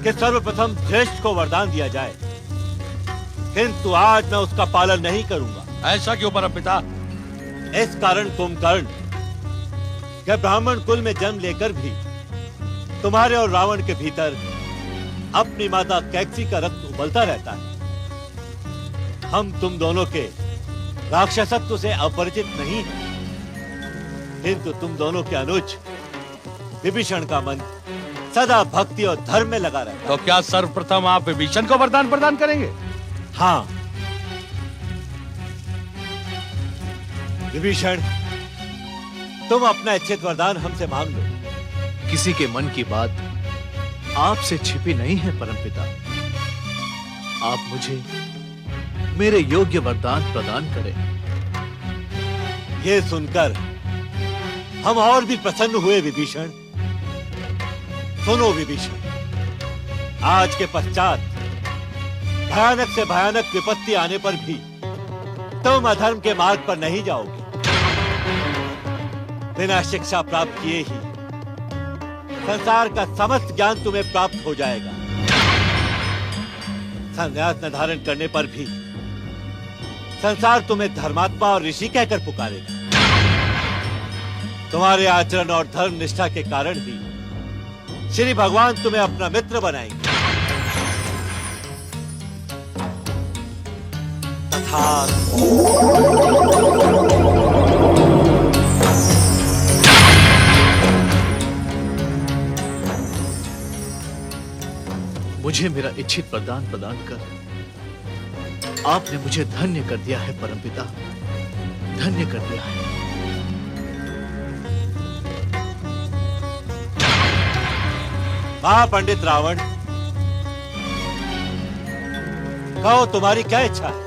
कि सर्वप्रथम ज्येष्ठ को वरदान दिया जाए, किंतु आज मैं उसका पालन नहीं करूंगा। ऐसा क्यों परमपिता? इस कारण कुंभकर्ण कि ब्राह्मण कुल में जन्म लेकर भी तुम्हारे और रावण के भीतर अपनी माता कैकसी का रक्त उबलता रहता है। हम तुम दोनों के राक्षसत्व से अपरिचित नहीं हैं, किंतु तुम दोनों के अनुज विभीषण का मन सदा भक्ति और धर्म में लगा रहता है। तो क्या सर्वप्रथम आप विभीषण को वरदान प्रदान करेंगे? हाँ विभीषण, तुम अपना इच्छित वरदान हमसे मांग लो। किसी के मन की बात आपसे छिपी नहीं है परमपिता। आप मुझे मेरे योग्य वरदान प्रदान करें। ये सुनकर हम और भी प्रसन्न हुए विभीषण। सुनो विभीषण, आज के पश्चात भयानक से भयानक विपत्ति आने पर भी तुम अधर्म के मार्ग पर नहीं जाओगे। बिना शिक्षा प्राप्त किए ही संसार का समस्त ज्ञान तुम्हें प्राप्त हो जाएगा। संन्यास न धारण करने पर भी संसार तुम्हें धर्मात्मा और ऋषि कहकर पुकारेगा। तुम्हारे आचरण और धर्म निष्ठा के कारण ही श्री भगवान तुम्हें अपना मित्र बनाएंगे। मुझे मेरा इच्छित वरदान प्रदान कर आपने मुझे धन्य कर दिया है परमपिता, धन्य कर दिया है। महापंडित रावण, कहो तुम्हारी क्या इच्छा है?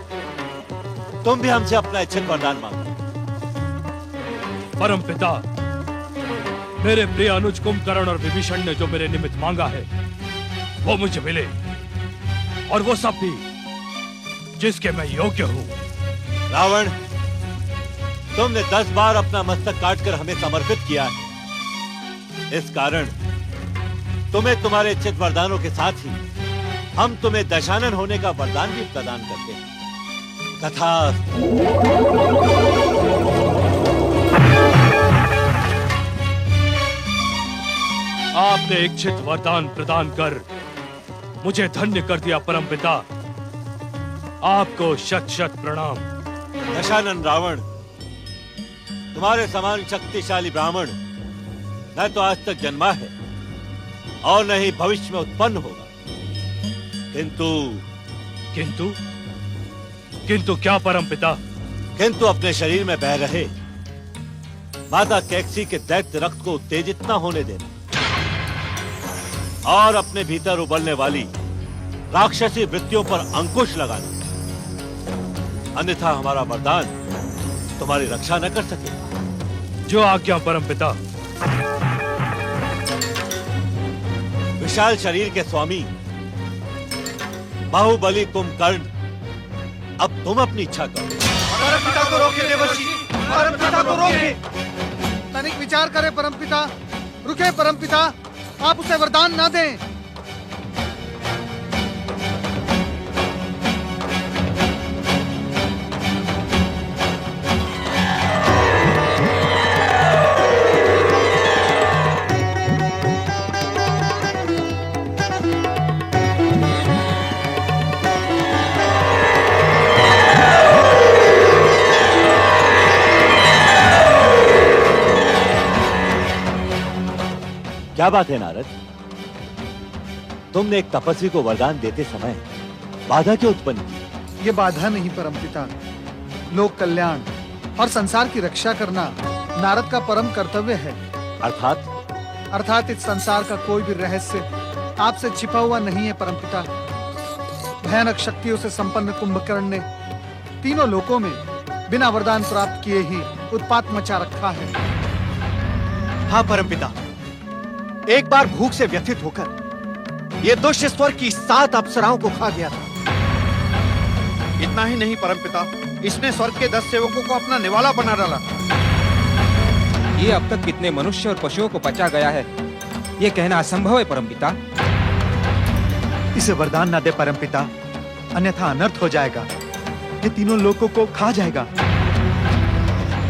तुम भी हमसे अपना इच्छित वरदान मांगो। परमपिता, मेरे प्रिय अनुज कुंभकर्ण और विभीषण ने जो मेरे निमित्त मांगा है वो मुझे मिले, और वो सब भी जिसके मैं योग्य हूं। रावण, तुमने 10 बार अपना मस्तक काटकर हमें समर्पित किया है। इस कारण तुम्हें तुम्हारे इच्छित वरदानों के साथ ही हम तुम्हें दशानन होने का वरदान भी प्रदान करते हैं। तथास्तु। आपने इच्छित वरदान प्रदान कर मुझे धन्य कर दिया परमपिता। आपको शत शत प्रणाम। दशानन रावण, तुम्हारे समान शक्तिशाली ब्राह्मण न तो आज तक जन्मा है और न ही भविष्य में उत्पन्न होगा। किंतु क्या परमपिता? किंतु अपने शरीर में बह रहे माता कैकसी के दैत्य रक्त को उत्तेजित न होने देना और अपने भीतर उबलने वाली राक्षसी वृत्तियों पर अंकुश लगाना, अन्यथा हमारा वरदान तुम्हारी रक्षा न कर सकेगा। जो आज्ञा परमपिता। विशाल शरीर के स्वामी बाहुबली कुंभकर्ण, अब तुम अपनी इच्छा करो। परमपिता को रोके देवर्षि, परमपिता को रोके। तनिक विचार करे परमपिता, रुके परमपिता, आप उसे वरदान ना दें। क्या बात है नारद, तुमने एक तपस्वी को वरदान देते समय बाधा क्यों उत्पन्न की? ये बाधा नहीं परमपिता, लोक कल्याण और संसार की रक्षा करना नारद का परम कर्तव्य है। अर्थात इस संसार का कोई भी रहस्य आपसे छिपा हुआ नहीं है परमपिता। भयानक शक्तियों से संपन्न कुंभकर्ण ने तीनों लोकों में बिना वरदान प्राप्त किए ही उत्पात मचा रखा है। हाँ परमपिता, एक बार भूख से व्यथित होकर ये दुष्ट स्वर्ग की 7 अप्सराओं को खा गया था। इतना ही नहीं परमपिता, इसने स्वर्ग के 10 सेवकों को अपना निवाला बना डाला। ये अब तक कितने मनुष्य और पशुओं को पचा गया है, ये कहना असंभव है परमपिता। इसे वरदान ना दे परमपिता, अन्यथा अनर्थ हो जाएगा। ये तीनों लोगों को खा जाएगा।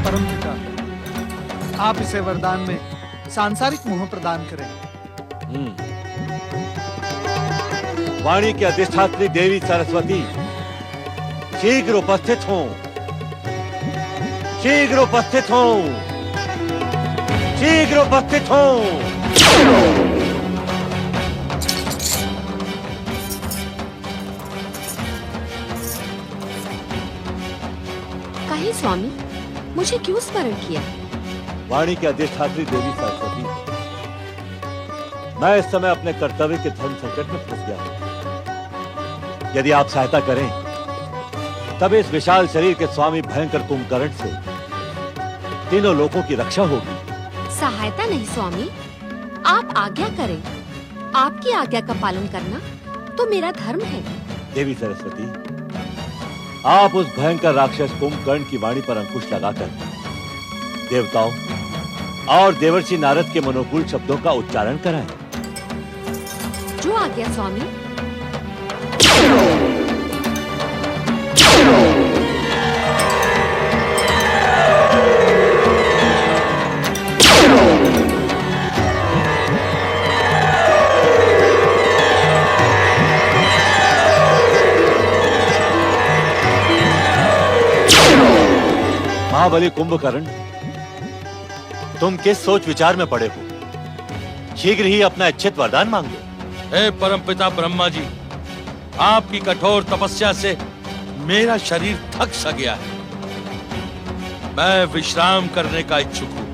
परमपिता, आप इसे वरदान में सांसारिक मोह प्रदान करें। वाणी की अधिष्ठात्री देवी सरस्वती शीघ्र उपस्थित हों, शीघ्र उपस्थित हों, शीघ्र उपस्थित हों। कहे स्वामी, मुझे क्यों स्मरण किया? वाणी की अधिष्ठात्री देवी सरस्वती, मैं इस समय अपने कर्तव्य के धर्म संकट में फंस गया हूं। यदि आप सहायता करें तब इस विशाल शरीर के स्वामी भयंकर कुंभकर्ण से तीनों लोगों की रक्षा होगी। सहायता नहीं स्वामी, आप आज्ञा करें। आपकी आज्ञा का पालन करना तो मेरा धर्म है। देवी सरस्वती, आप उस भयंकर राक्षस कुंभकर्ण की वाणी पर अंकुश लगाकर देवताओं और देवर्षि नारद के मनोकूल शब्दों का उच्चारण कराएं। जो आज्ञा स्वामी। महाबली कुंभकर्ण, तुम किस सोच विचार में पड़े हो? शीघ्र ही अपना इच्छित वरदान मांग लो। हे परमपिता ब्रह्मा जी, आपकी कठोर तपस्या से मेरा शरीर थक सा गया है। मैं विश्राम करने का इच्छुक हूँ।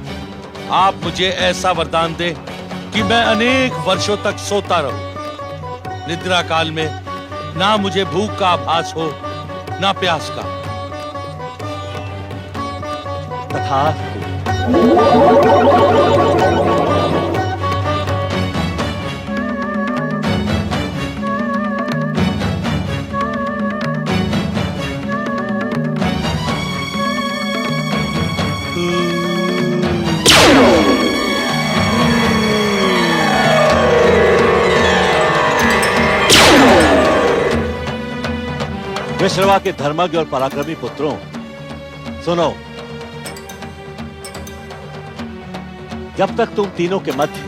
आप मुझे ऐसा वरदान दें कि मैं अनेक वर्षों तक सोता रहूं। निद्रा काल में ना मुझे भूख का आभास हो, ना प्यास का। तथास्तु। विश्रवा के धर्मज्ञ और पराक्रमी पुत्रों, सुनो। जब तक तुम तीनों के मध्य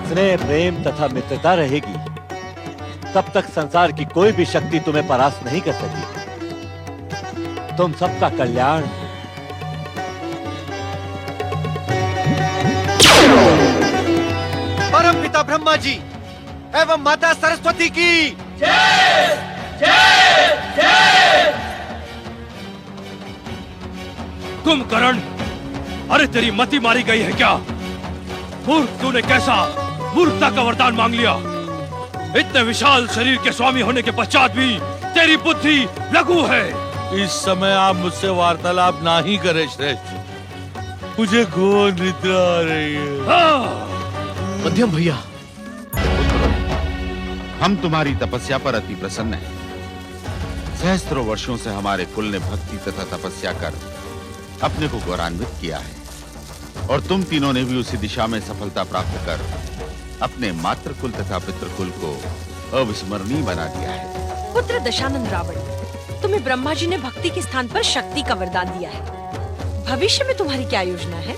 स्नेह, प्रेम तथा मित्रता रहेगी, तब तक संसार की कोई भी शक्ति तुम्हें परास्त नहीं कर सकेगी। तुम सबका कल्याण परम पिता ब्रह्मा जी एवं माता सरस्वती की जय जय जय। कुंभकर्ण, अरे तेरी मति मारी गई है क्या? मूर्ख, तूने कैसा मूर्खता का वरदान मांग लिया? इतने विशाल शरीर के स्वामी होने के पश्चात भी तेरी बुद्धि लघु है। इस समय आप मुझसे वार्तालाप ना ही करें श्रेष्ठ, मुझे घोर निद्रा आ रही है। मध्यम भैया, हम तुम्हारी तपस्या पर अति प्रसन्न हैं। सहस्त्रों वर्षों से हमारे कुल ने भक्ति तथा तपस्या कर अपने को गौरवान्वित किया है, और तुम तीनों ने भी उसी दिशा में सफलता प्राप्त कर अपने मातृकुल तथा पितृकुल को अविस्मरणीय बना दिया है। पुत्र दशानन रावण, तुम्हें ब्रह्मा जी ने भक्ति के स्थान पर शक्ति का वरदान दिया है। भविष्य में तुम्हारी क्या योजना है?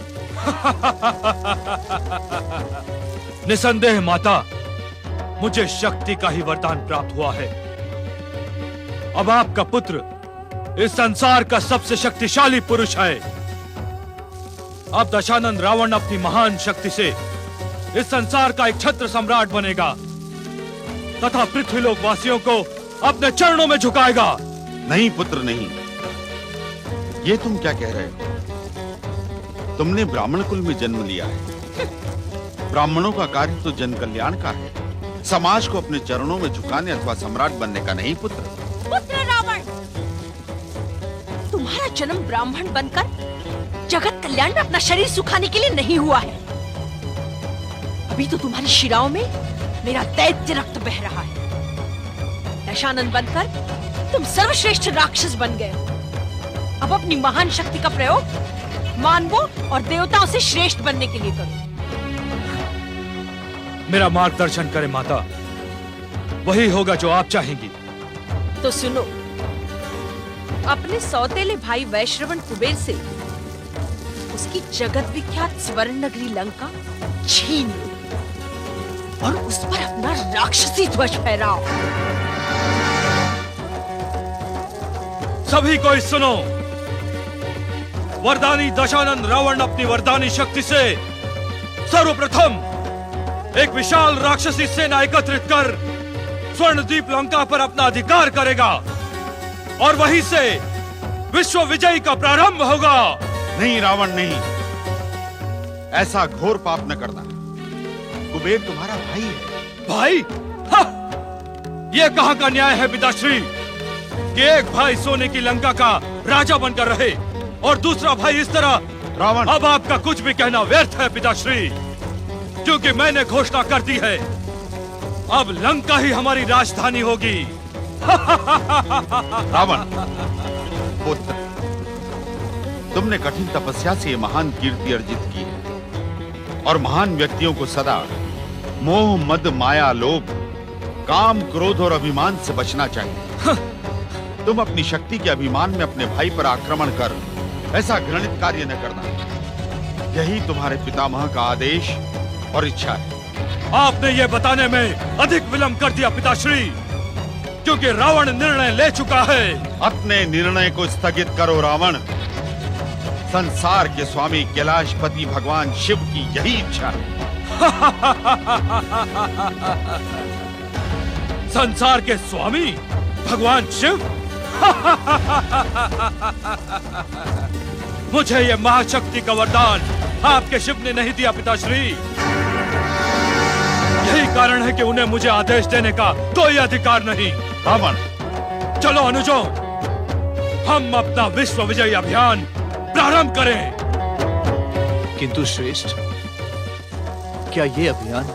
निसंदेह माता, मुझे शक्ति का ही वरदान प्राप्त हुआ है। अब आपका पुत्र इस संसार का सबसे शक्तिशाली पुरुष है। अब दशानन रावण अपनी महान शक्ति से इस संसार का एक छत्र सम्राट बनेगा तथा पृथ्वीलोक वासियों को अपने चरणों में झुकाएगा। नहीं पुत्र, नहीं। ये तुम क्या कह रहे हो? तुमने ब्राह्मण कुल में जन्म लिया है। ब्राह्मणों का कार्य तो जन कल्याण का है, समाज को अपने चरणों में झुकाने अथवा सम्राट बनने का नहीं पुत्र। पुत्र रावण, तुम्हारा जन्म ब्राह्मण बनकर जगत कल्याण में अपना शरीर सुखाने के लिए नहीं हुआ है। अभी तो तुम्हारी शिराओं में मेरा दैत्य रक्त बह रहा है। दशानन बनकर तुम सर्वश्रेष्ठ राक्षस बन गए। अब अपनी महान शक्ति का प्रयोग मानवों और देवताओं से श्रेष्ठ बनने के लिए करो। मेरा मार्गदर्शन करें माता, वही होगा जो आप चाहेंगी। तो सुनो, अपने सौतेले भाई वैश्रवण कुबेर से उसकी जगत विख्यात स्वर्ण नगरी लंका छीन लो और उस पर अपना राक्षसी ध्वज फहराओ। सभी कोई सुनो, वरदानी दशानन रावण अपनी वरदानी शक्ति से सर्वप्रथम एक विशाल राक्षसी सेना एकत्रित कर स्वर्णद्वीप लंका पर अपना अधिकार करेगा और वहीं से विश्व विजय का प्रारंभ होगा। नहीं रावण नहीं, ऐसा घोर पाप न करना। कुबेर तुम्हारा भाई है। भाई? यह कहां का न्याय है पिताश्री कि एक भाई सोने की लंका का राजा बनकर रहे और दूसरा भाई इस तरह? रावण, अब आपका कुछ भी कहना व्यर्थ है पिताश्री, क्योंकि मैंने घोषणा कर दी है अब लंका ही हमारी राजधानी होगी। रावण पुत्र, तुमने कठिन तपस्या से महान कीर्ति अर्जित की है और महान व्यक्तियों को सदा मोह मद माया लोभ काम क्रोध और अभिमान से बचना चाहिए। तुम अपनी शक्ति के अभिमान में अपने भाई पर आक्रमण कर ऐसा घृणित कार्य न करना। यही तुम्हारे पितामह का आदेश और इच्छा है। आपने ये बताने में अधिक विलंब कर दिया पिताश्री, क्योंकि रावण निर्णय ले चुका है। अपने निर्णय को स्थगित करो रावण। संसार के स्वामी कैलाशपति भगवान शिव की यही इच्छा है। संसार के स्वामी भगवान शिव? मुझे ये महाशक्ति का वरदान आपके शिव ने नहीं दिया पिताश्री। यही कारण है कि उन्हें मुझे आदेश देने का कोई अधिकार नहीं। रावण, चलो अनुजों, हम अपना विश्व विजय अभियान प्रारंभ करें। किंतु श्रेष्ठ, क्या ये अभियान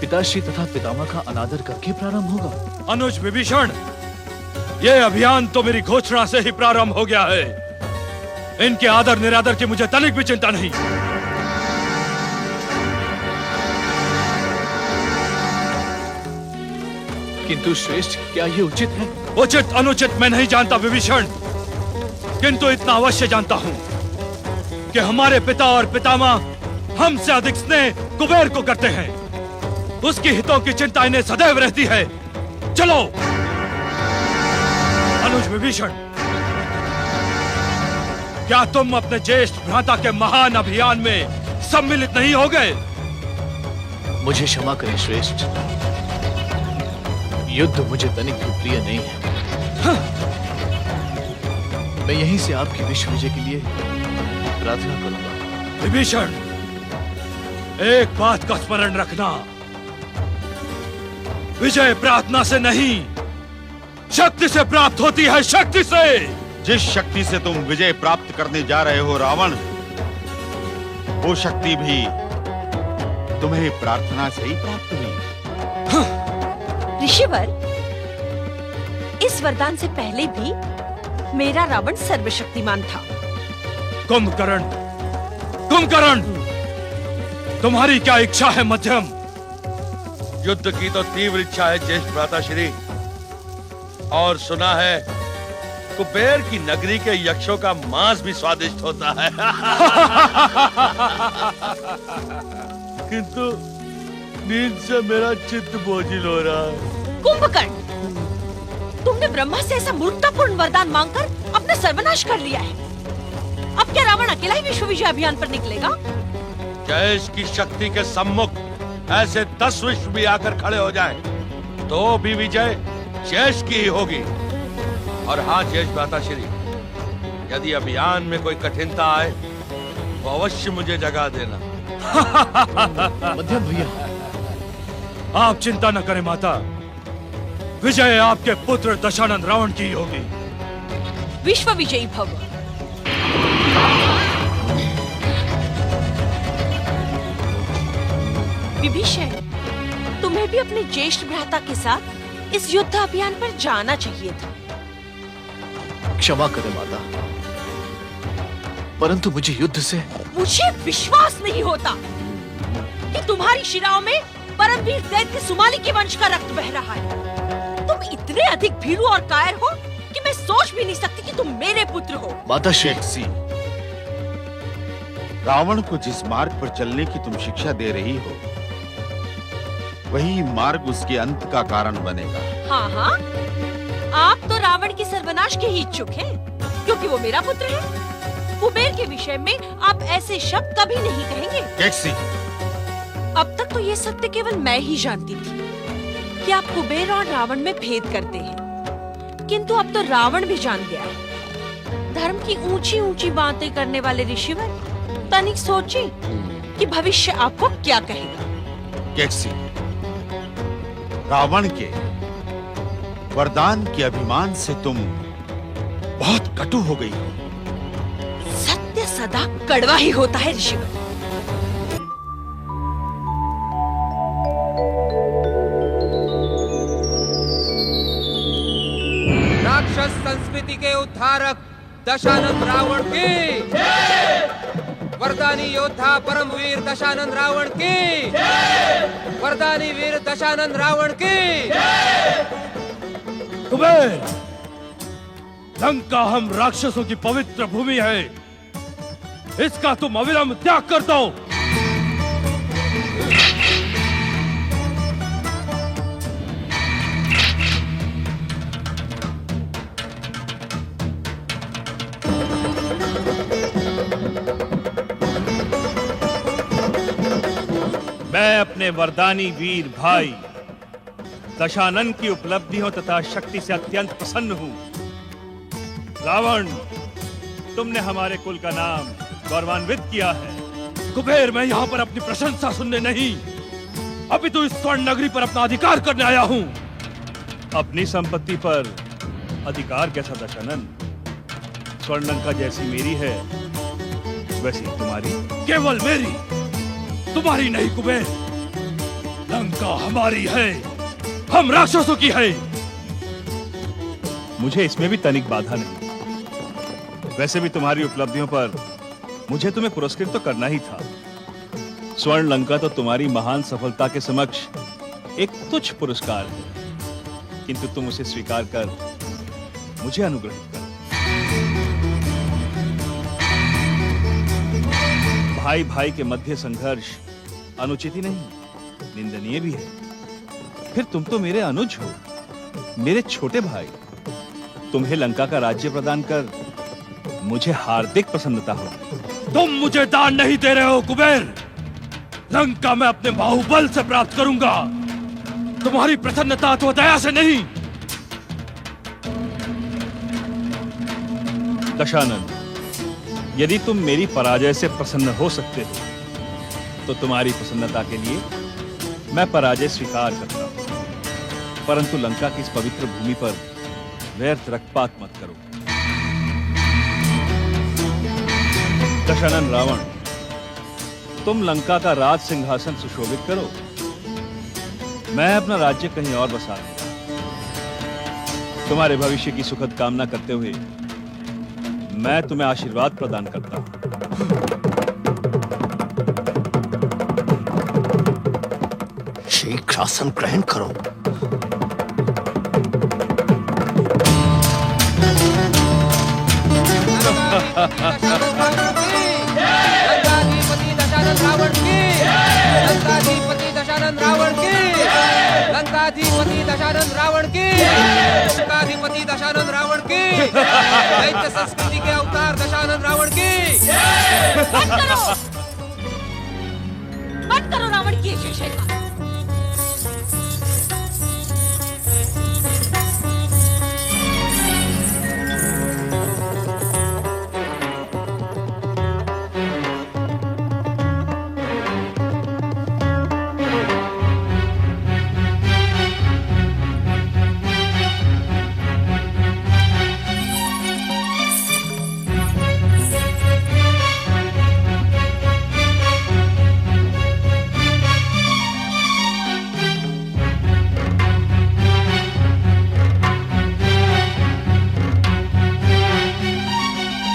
पिताश्री तथा पितामह का अनादर करके प्रारंभ होगा? अनुज विभीषण, ये अभियान तो मेरी घोषणा से ही प्रारंभ हो गया है। इनके आदर निरादर की मुझे तनिक भी चिंता नहीं। किंतु श्रेष्ठ, क्या ये उचित है? उचित अनुचित मैं नहीं जानता विभीषण, किंतु इतना अवश्य जानता हूं कि हमारे पिता और पितामह हमसे अधिक स्नेह कुबेर को करते हैं। उसकी हितों की चिंता इन्हें सदैव रहती है। चलो अनुज विभीषण, क्या तुम अपने ज्येष्ठ भ्राता के महान अभियान में सम्मिलित नहीं हो गए? मुझे क्षमा करें श्रेष्ठ, युद्ध मुझे तनिक भी प्रिय नहीं है। मैं यहीं से आपकी विश्व विजय के लिए प्रार्थना करूंगा। विभीषण, एक बात का स्मरण रखना, विजय प्रार्थना से नहीं, शक्ति से प्राप्त होती है, शक्ति से। जिस शक्ति से तुम विजय प्राप्त करने जा रहे हो रावण, वो शक्ति भी तुम्हें प्रार्थना से ही प्राप्त हुई। ऋषिवर, इस वरदान से पहले भी मेरा रावण सर्वशक्तिमान था। कुंभकर्ण, कुंभकर्ण, तुम्हारी क्या इच्छा है मध्यम? युद्ध की तो तीव्र इच्छा है ज्येष्ठ भ्राता श्री, और सुना है कुबेर की नगरी के यक्षों का मांस भी स्वादिष्ट होता है। किंतु नींद से मेरा चित्त बोझिल हो रहा है। कुंभकर्ण, तुमने ब्रह्मा से ऐसा मूर्खतापूर्ण वरदान मांगकर अपना सर्वनाश कर लिया है। अब क्या रावण अकेला ही विश्व विजय अभियान पर निकलेगा? जैश की शक्ति के सम्मुख ऐसे 10 विश्व भी आकर खड़े हो जाएं, तो भी विजय जैश की ही होगी। और हाँ ज्येष्ठ भ्राता श्री, यदि अभियान में कोई कठिनता आए तो अवश्य मुझे जगा देना। मध्यम भैया, आप चिंता न करें माता, विजय आपके पुत्र दशानन रावण की होगी। विश्व विजयी भव। विभीषण, तुम्हें भी अपने ज्येष्ठ भ्राता के साथ इस युद्ध अभियान पर जाना चाहिए था। क्षमा करें माता, परंतु मुझे युद्ध से मुझे विश्वास नहीं होता कि तुम्हारी शिराओं में परमवीर दैत्य सुमाली के वंश का रक्त बह रहा है। तुम इतने अधिक भीरू और कायर हो कि मैं सोच भी नहीं सकती कि तुम मेरे पुत्र हो। माता शेखसी, रावण को जिस मार्ग पर चलने की तुम शिक्षा दे रही हो, वही मार्ग उसके अंत का कारण बनेगा। हाँ हाँ, आप तो रावण की सर्वनाश के ही इच्छुक हैं, क्योंकि वो मेरा पुत्र है। कुबेर के विषय में आप ऐसे शब्द कभी नहीं कहेंगे। कैक्सी, अब तक तो ये सत्य केवल मैं ही जानती थी कि आप कुबेर और रावण में भेद करते हैं, किंतु अब तो रावण भी जान गया है। धर्म की ऊंची ऊंची बातें करने वाले ऋषिवर, तनिक सोचिए कि भविष्य आपको क्या कहेगा। कैक्सी, रावण के वरदान के अभिमान से तुम बहुत कटु हो गई हो। सत्य सदा कड़वा ही होता है ऋषिवर। राक्षस संस्कृति के उद्धारक दशानन रावण की, वरदानी योद्धा परमवीर दशानन रावण की, वरदानी वीर दशानन रावण की। कुबेर, लंका हम राक्षसों की पवित्र भूमि है, इसका तुम अविलंब त्याग कर दो। मैं अपने वरदानी वीर भाई दशानन की उपलब्धियों तथा शक्ति से अत्यंत प्रसन्न हूँ। रावण, तुमने हमारे कुल का नाम गौरवान्वित किया है। कुबेर, मैं यहाँ पर अपनी प्रशंसा सुनने नहीं, अभी तो इस स्वर्ण नगरी पर अपना अधिकार करने आया हूँ। अपनी संपत्ति पर अधिकार कैसा दशानन? स्वर्णलंका जैसी मेरी है, वैसी तुम्हारी। केवल मेरी, तुम्हारी नहीं कुबेर। लंका हमारी है, हम राक्षसों की है। मुझे इसमें भी तनिक बाधा नहीं। वैसे भी तुम्हारी उपलब्धियों पर मुझे तुम्हें पुरस्कृत तो करना ही था। स्वर्ण लंका तो तुम्हारी महान सफलता के समक्ष एक तुच्छ पुरस्कार है, किंतु तुम उसे स्वीकार कर मुझे अनुग्रहित करो। भाई भाई के मध्य संघर्ष अनुचित ही नहीं, निंदनीय भी है। फिर तुम तो मेरे अनुज हो, मेरे छोटे भाई। तुम्हें लंका का राज्य प्रदान कर मुझे हार्दिक प्रसन्नता हो। तुम मुझे दान नहीं दे रहे हो कुबेर। लंका मैं अपने बाहुबल से प्राप्त करूंगा, तुम्हारी प्रसन्नता तो दया से नहीं। दशानन, यदि तुम मेरी पराजय से प्रसन्न हो सकते हो, तो तुम्हारी प्रसन्नता के लिए मैं पराजय स्वीकार करता हूं। परंतु लंका की इस पवित्र भूमि पर व्यर्थ रक्तपात मत करो। दशानन रावण, तुम लंका का राज सिंहासन सुशोभित करो, मैं अपना राज्य कहीं और बसा लूंगा। तुम्हारे भविष्य की सुखद कामना करते हुए मैं तुम्हें आशीर्वाद प्रदान करता हूं। शीघ्र आसन ग्रहण करो। लंकाधिपति दशानन रावण की, लंकाधिपति दशानन रावण की, लंकाधिपति दशानन रावण की, लंकाधिपति दशानन रावण की, दैत्य संस्कृति के अवतार दशानन रावण की। मत करो रावण की जय जयकार।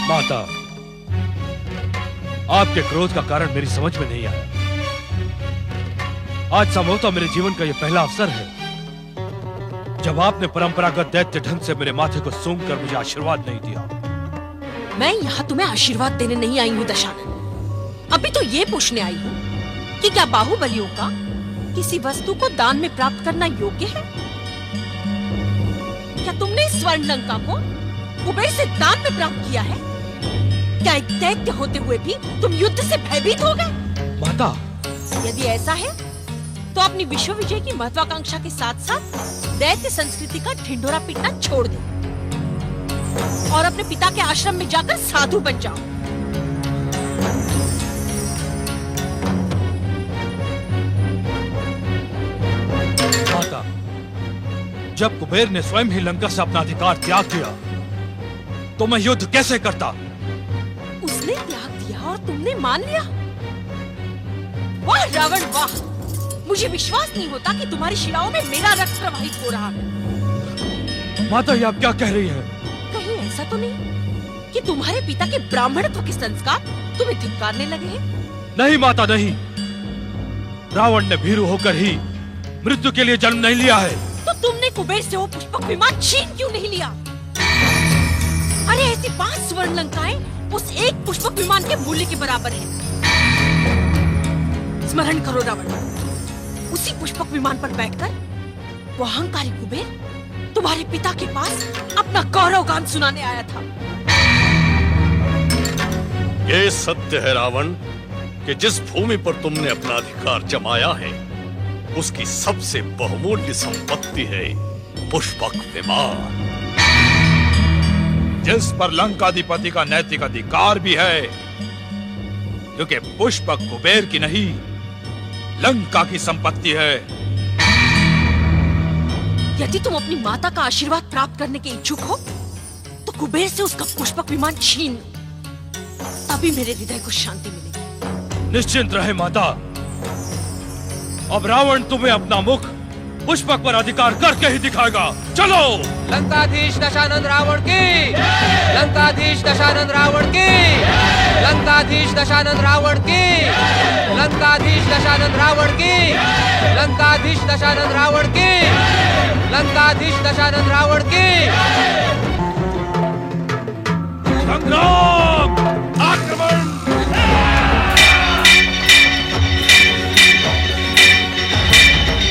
माता, आपके क्रोध का कारण मेरी समझ में नहीं आया। आज संभवतः मेरे जीवन का यह पहला अवसर है जब आपने परंपरागत दैत्य ढंग से मेरे माथे को सूंघ कर मुझे आशीर्वाद नहीं दिया। मैं यहाँ तुम्हें आशीर्वाद देने नहीं आई हूँ दशानन, तो ये पूछने आई हूँ कि क्या बाहुबलियों का किसी वस्तु को दान में प्राप्त करना योग्य है? क्या तुमने इस स्वर्ण लंका को कुबेर से दान में प्राप्त किया है? क्या एक दैत्य होते हुए भी तुम युद्ध से भयभीत हो गए? माता, यदि ऐसा है तो अपनी विश्व विजय की महत्वाकांक्षा के साथ साथ दैत्य संस्कृति का ढिंढोरा पीटना छोड़ दो और अपने पिता के आश्रम में जाकर साधु बन जाओ। माता, जब कुबेर ने स्वयं ही लंका से अपना अधिकार त्याग दिया तो मैं युद्ध कैसे करता? उसने त्याग दिया और तुमने मान लिया? वाह रावण वाह! मुझे विश्वास नहीं होता कि तुम्हारी शिराओं में मेरा रक्त प्रवाहित हो रहा है। माता, ये आप क्या कह रही है? कहीं ऐसा तो नहीं कि तुम्हारे पिता के ब्राह्मणत्व के संस्कार तुम्हें धिक्कारने लगे हैं? नहीं माता, नहीं। रावण ने भीरू होकर ही मृत्यु के लिए जन्म नहीं लिया है। तो तुमने कुबेर से वो पुष्पक विमान छीन क्यों नहीं लिया? अरे ऐसी 5 स्वर्ण लंकाएं उस एक पुष्पक विमान के मूल्य के बराबर है। स्मरण करो रावण, उसी पुष्पक विमान पर बैठकर वो अहंकारी कुबेर तुम्हारे पिता के पास अपना गौरव गान सुनाने आया था। ये सत्य है रावण कि जिस भूमि पर तुमने अपना अधिकार जमाया है उसकी सबसे बहुमूल्य संपत्ति है पुष्पक विमान, जिस पर लंकाधिपति का नैतिक अधिकार भी है, क्योंकि पुष्पक कुबेर की नहीं लंका की संपत्ति है। यदि तुम अपनी माता का आशीर्वाद प्राप्त करने के इच्छुक हो तो कुबेर से उसका पुष्पक विमान छीन लो, तभी मेरे हृदय को शांति मिलेगी। निश्चिंत रहे माता, अब रावण तुम्हें अपना मुख पुष्पक पर अधिकार करके ही दिखाएगा। चलो! लंकाधीश दशानन रावण की, लंकाधीश दशानन रावण की, लंकाधीश दशानन रावण की, लंकाधीश दशानन रावण की, लंकाधीश दशानन रावण की, लंकाधीश दशानन रावण की। संग्राम! आक्रमण!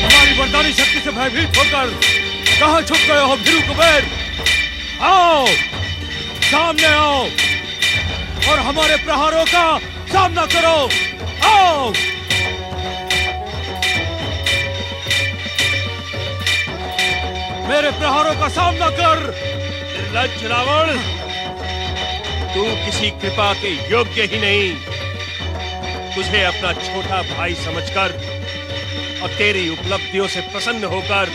हमारी वरदानी शक्ति से भयभीत होकर कहां छुप गए हो भीरू कुबेर? आओ, सामने आओ और हमारे प्रहारों का सामना करो। आओ! मेरे प्रहारों का सामना कर। निर्लज्ज रावण, तू किसी कृपा के योग्य ही नहीं। तुझे अपना छोटा भाई समझकर और तेरी उपलब्धियों से प्रसन्न होकर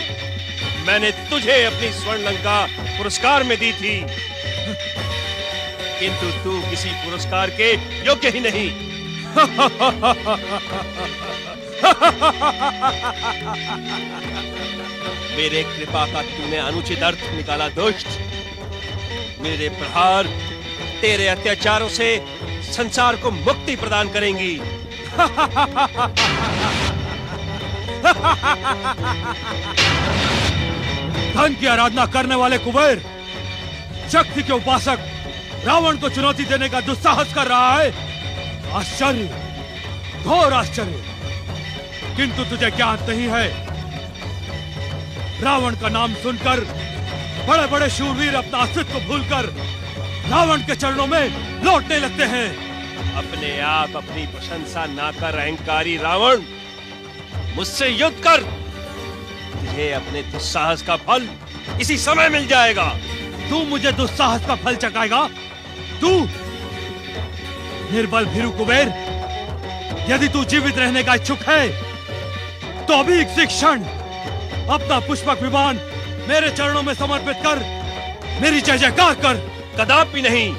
मैंने तुझे अपनी स्वर्ण लंका पुरस्कार में दी थी, किंतु तू किसी पुरस्कार के योग्य ही नहीं। मेरे कृपा का तूने अनुचित अर्थ निकाला दुष्ट। मेरे प्रहार तेरे अत्याचारों से संसार को मुक्ति प्रदान करेंगी। धन की आराधना करने वाले कुबेर शक्ति के उपासक रावण को चुनौती देने का दुस्साहस कर रहा है। आश्चर्य, घोर आश्चर्य। किंतु तुझे ज्ञात नहीं है, रावण का नाम सुनकर बड़े बड़े शूरवीर अपना अस्तित्व भूलकर रावण के चरणों में लौटने लगते हैं। अपने आप अपनी प्रशंसा ना कर अहंकारी रावण, मुझसे युद्ध कर। तुझे अपने दुस्साहस का फल इसी समय मिल जाएगा। तू मुझे दुस्साहस का फल चखाएगा? तू निर्बल भीरू कुबेर, यदि तू जीवित रहने का इच्छुक है तो अभी इसी क्षण अपना पुष्पक विमान मेरे चरणों में समर्पित कर मेरी जय जयकार कर। कदापि नहीं।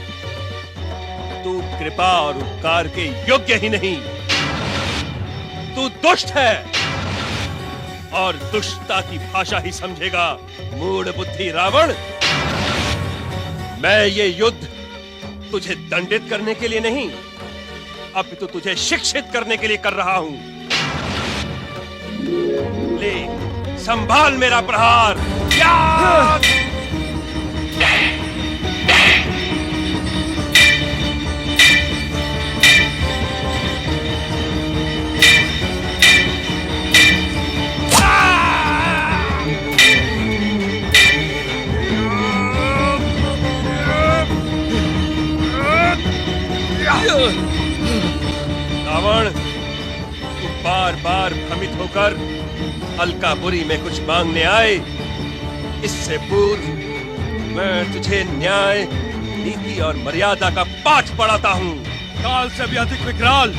तू कृपा और उपकार के योग्य ही नहीं। तू दुष्ट है और दुष्टता की भाषा ही समझेगा। मूढ़ बुद्धि रावण, मैं ये युद्ध तुझे दंडित करने के लिए नहीं, अपितु तुझे शिक्षित करने के लिए कर रहा हूं। ले, संभाल मेरा प्रहार। रावण, तू बार बार भ्रमित होकर अलकापुरी में कुछ मांगने आए। इससे पूर्व मैं तुझे न्याय, नीति और मर्यादा का पाठ पढ़ाता हूँ। काल से भी अधिक विकराल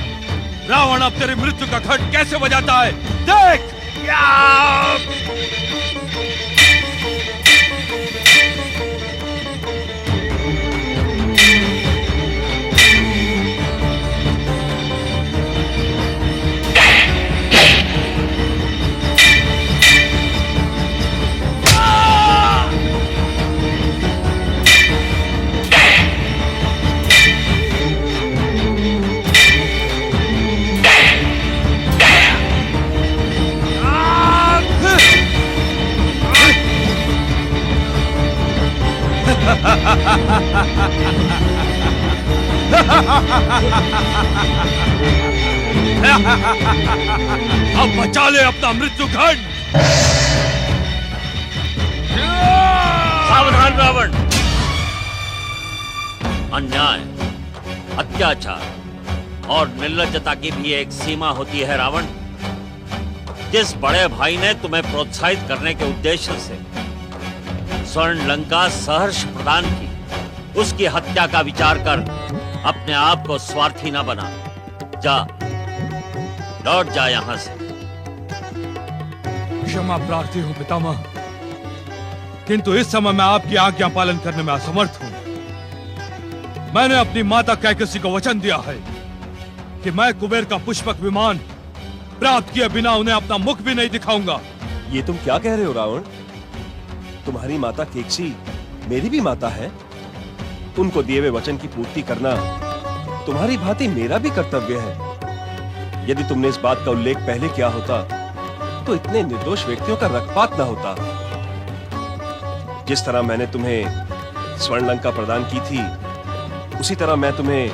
रावण अब तेरी मृत्यु का घंट कैसे बजाता है, देख। अब बचा ले अपना मृत्यु घंट। सावधान रावण। अन्याय, अत्याचार और निर्लज्जता की भी एक सीमा होती है रावण। जिस बड़े भाई ने तुम्हें प्रोत्साहित करने के उद्देश्य से स्वर्ण लंका सहर्ष प्रदान की, उसकी हत्या का विचार कर अपने आप को स्वार्थी न बना। जा, लौट जा यहां से। क्षमा प्रार्थी हूं पितामह, किंतु इस समय मैं आपकी आज्ञा पालन करने में असमर्थ हूं। मैंने अपनी माता कैकसी को वचन दिया है कि मैं कुबेर का पुष्पक विमान प्राप्त किए बिना उन्हें अपना मुख भी नहीं दिखाऊंगा। ये तुम क्या कह रहे हो रावण? तुम्हारी माता केकसी मेरी भी माता है। उनको दिए हुए वचन की पूर्ति करना तुम्हारी भांति मेरा भी कर्तव्य है। यदि तुमने इस बात का उल्लेख पहले किया होता तो इतने निर्दोष व्यक्तियों का रक्तपात न होता। जिस तरह मैंने तुम्हें स्वर्ण लंका प्रदान की थी, उसी तरह मैं तुम्हें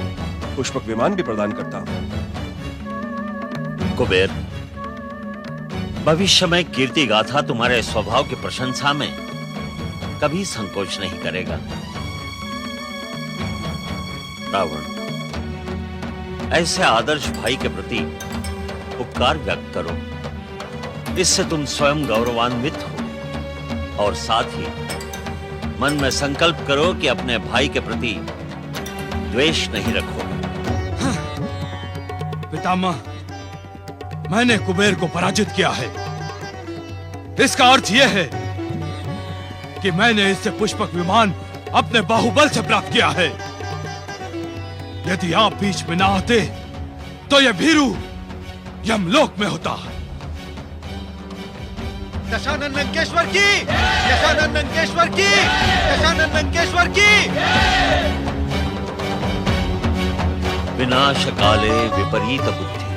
पुष्पक विमान भी प्रदान करता हूं। कुबेर, भविष्य में कीर्ति गाथा तुम्हारे स्वभाव की प्रशंसा में कभी संकोच नहीं करेगा। रावण, ऐसे आदर्श भाई के प्रति उपकार व्यक्त करो। इससे तुम स्वयं गौरवान्वित हो और साथ ही मन में संकल्प करो कि अपने भाई के प्रति द्वेष नहीं रखोगे। पितामह, मैंने कुबेर को पराजित किया है। इसका अर्थ यह है कि मैंने इससे पुष्पक विमान अपने बाहुबल से प्राप्त किया है। यदि आप बीच में ना आते तो यह भीरू यमलोक में होता। दशानन लंकेश्वर की, दशानन लंकेश्वर की, दशानन लंकेश्वर की। विनाश काले विपरीत बुद्धि।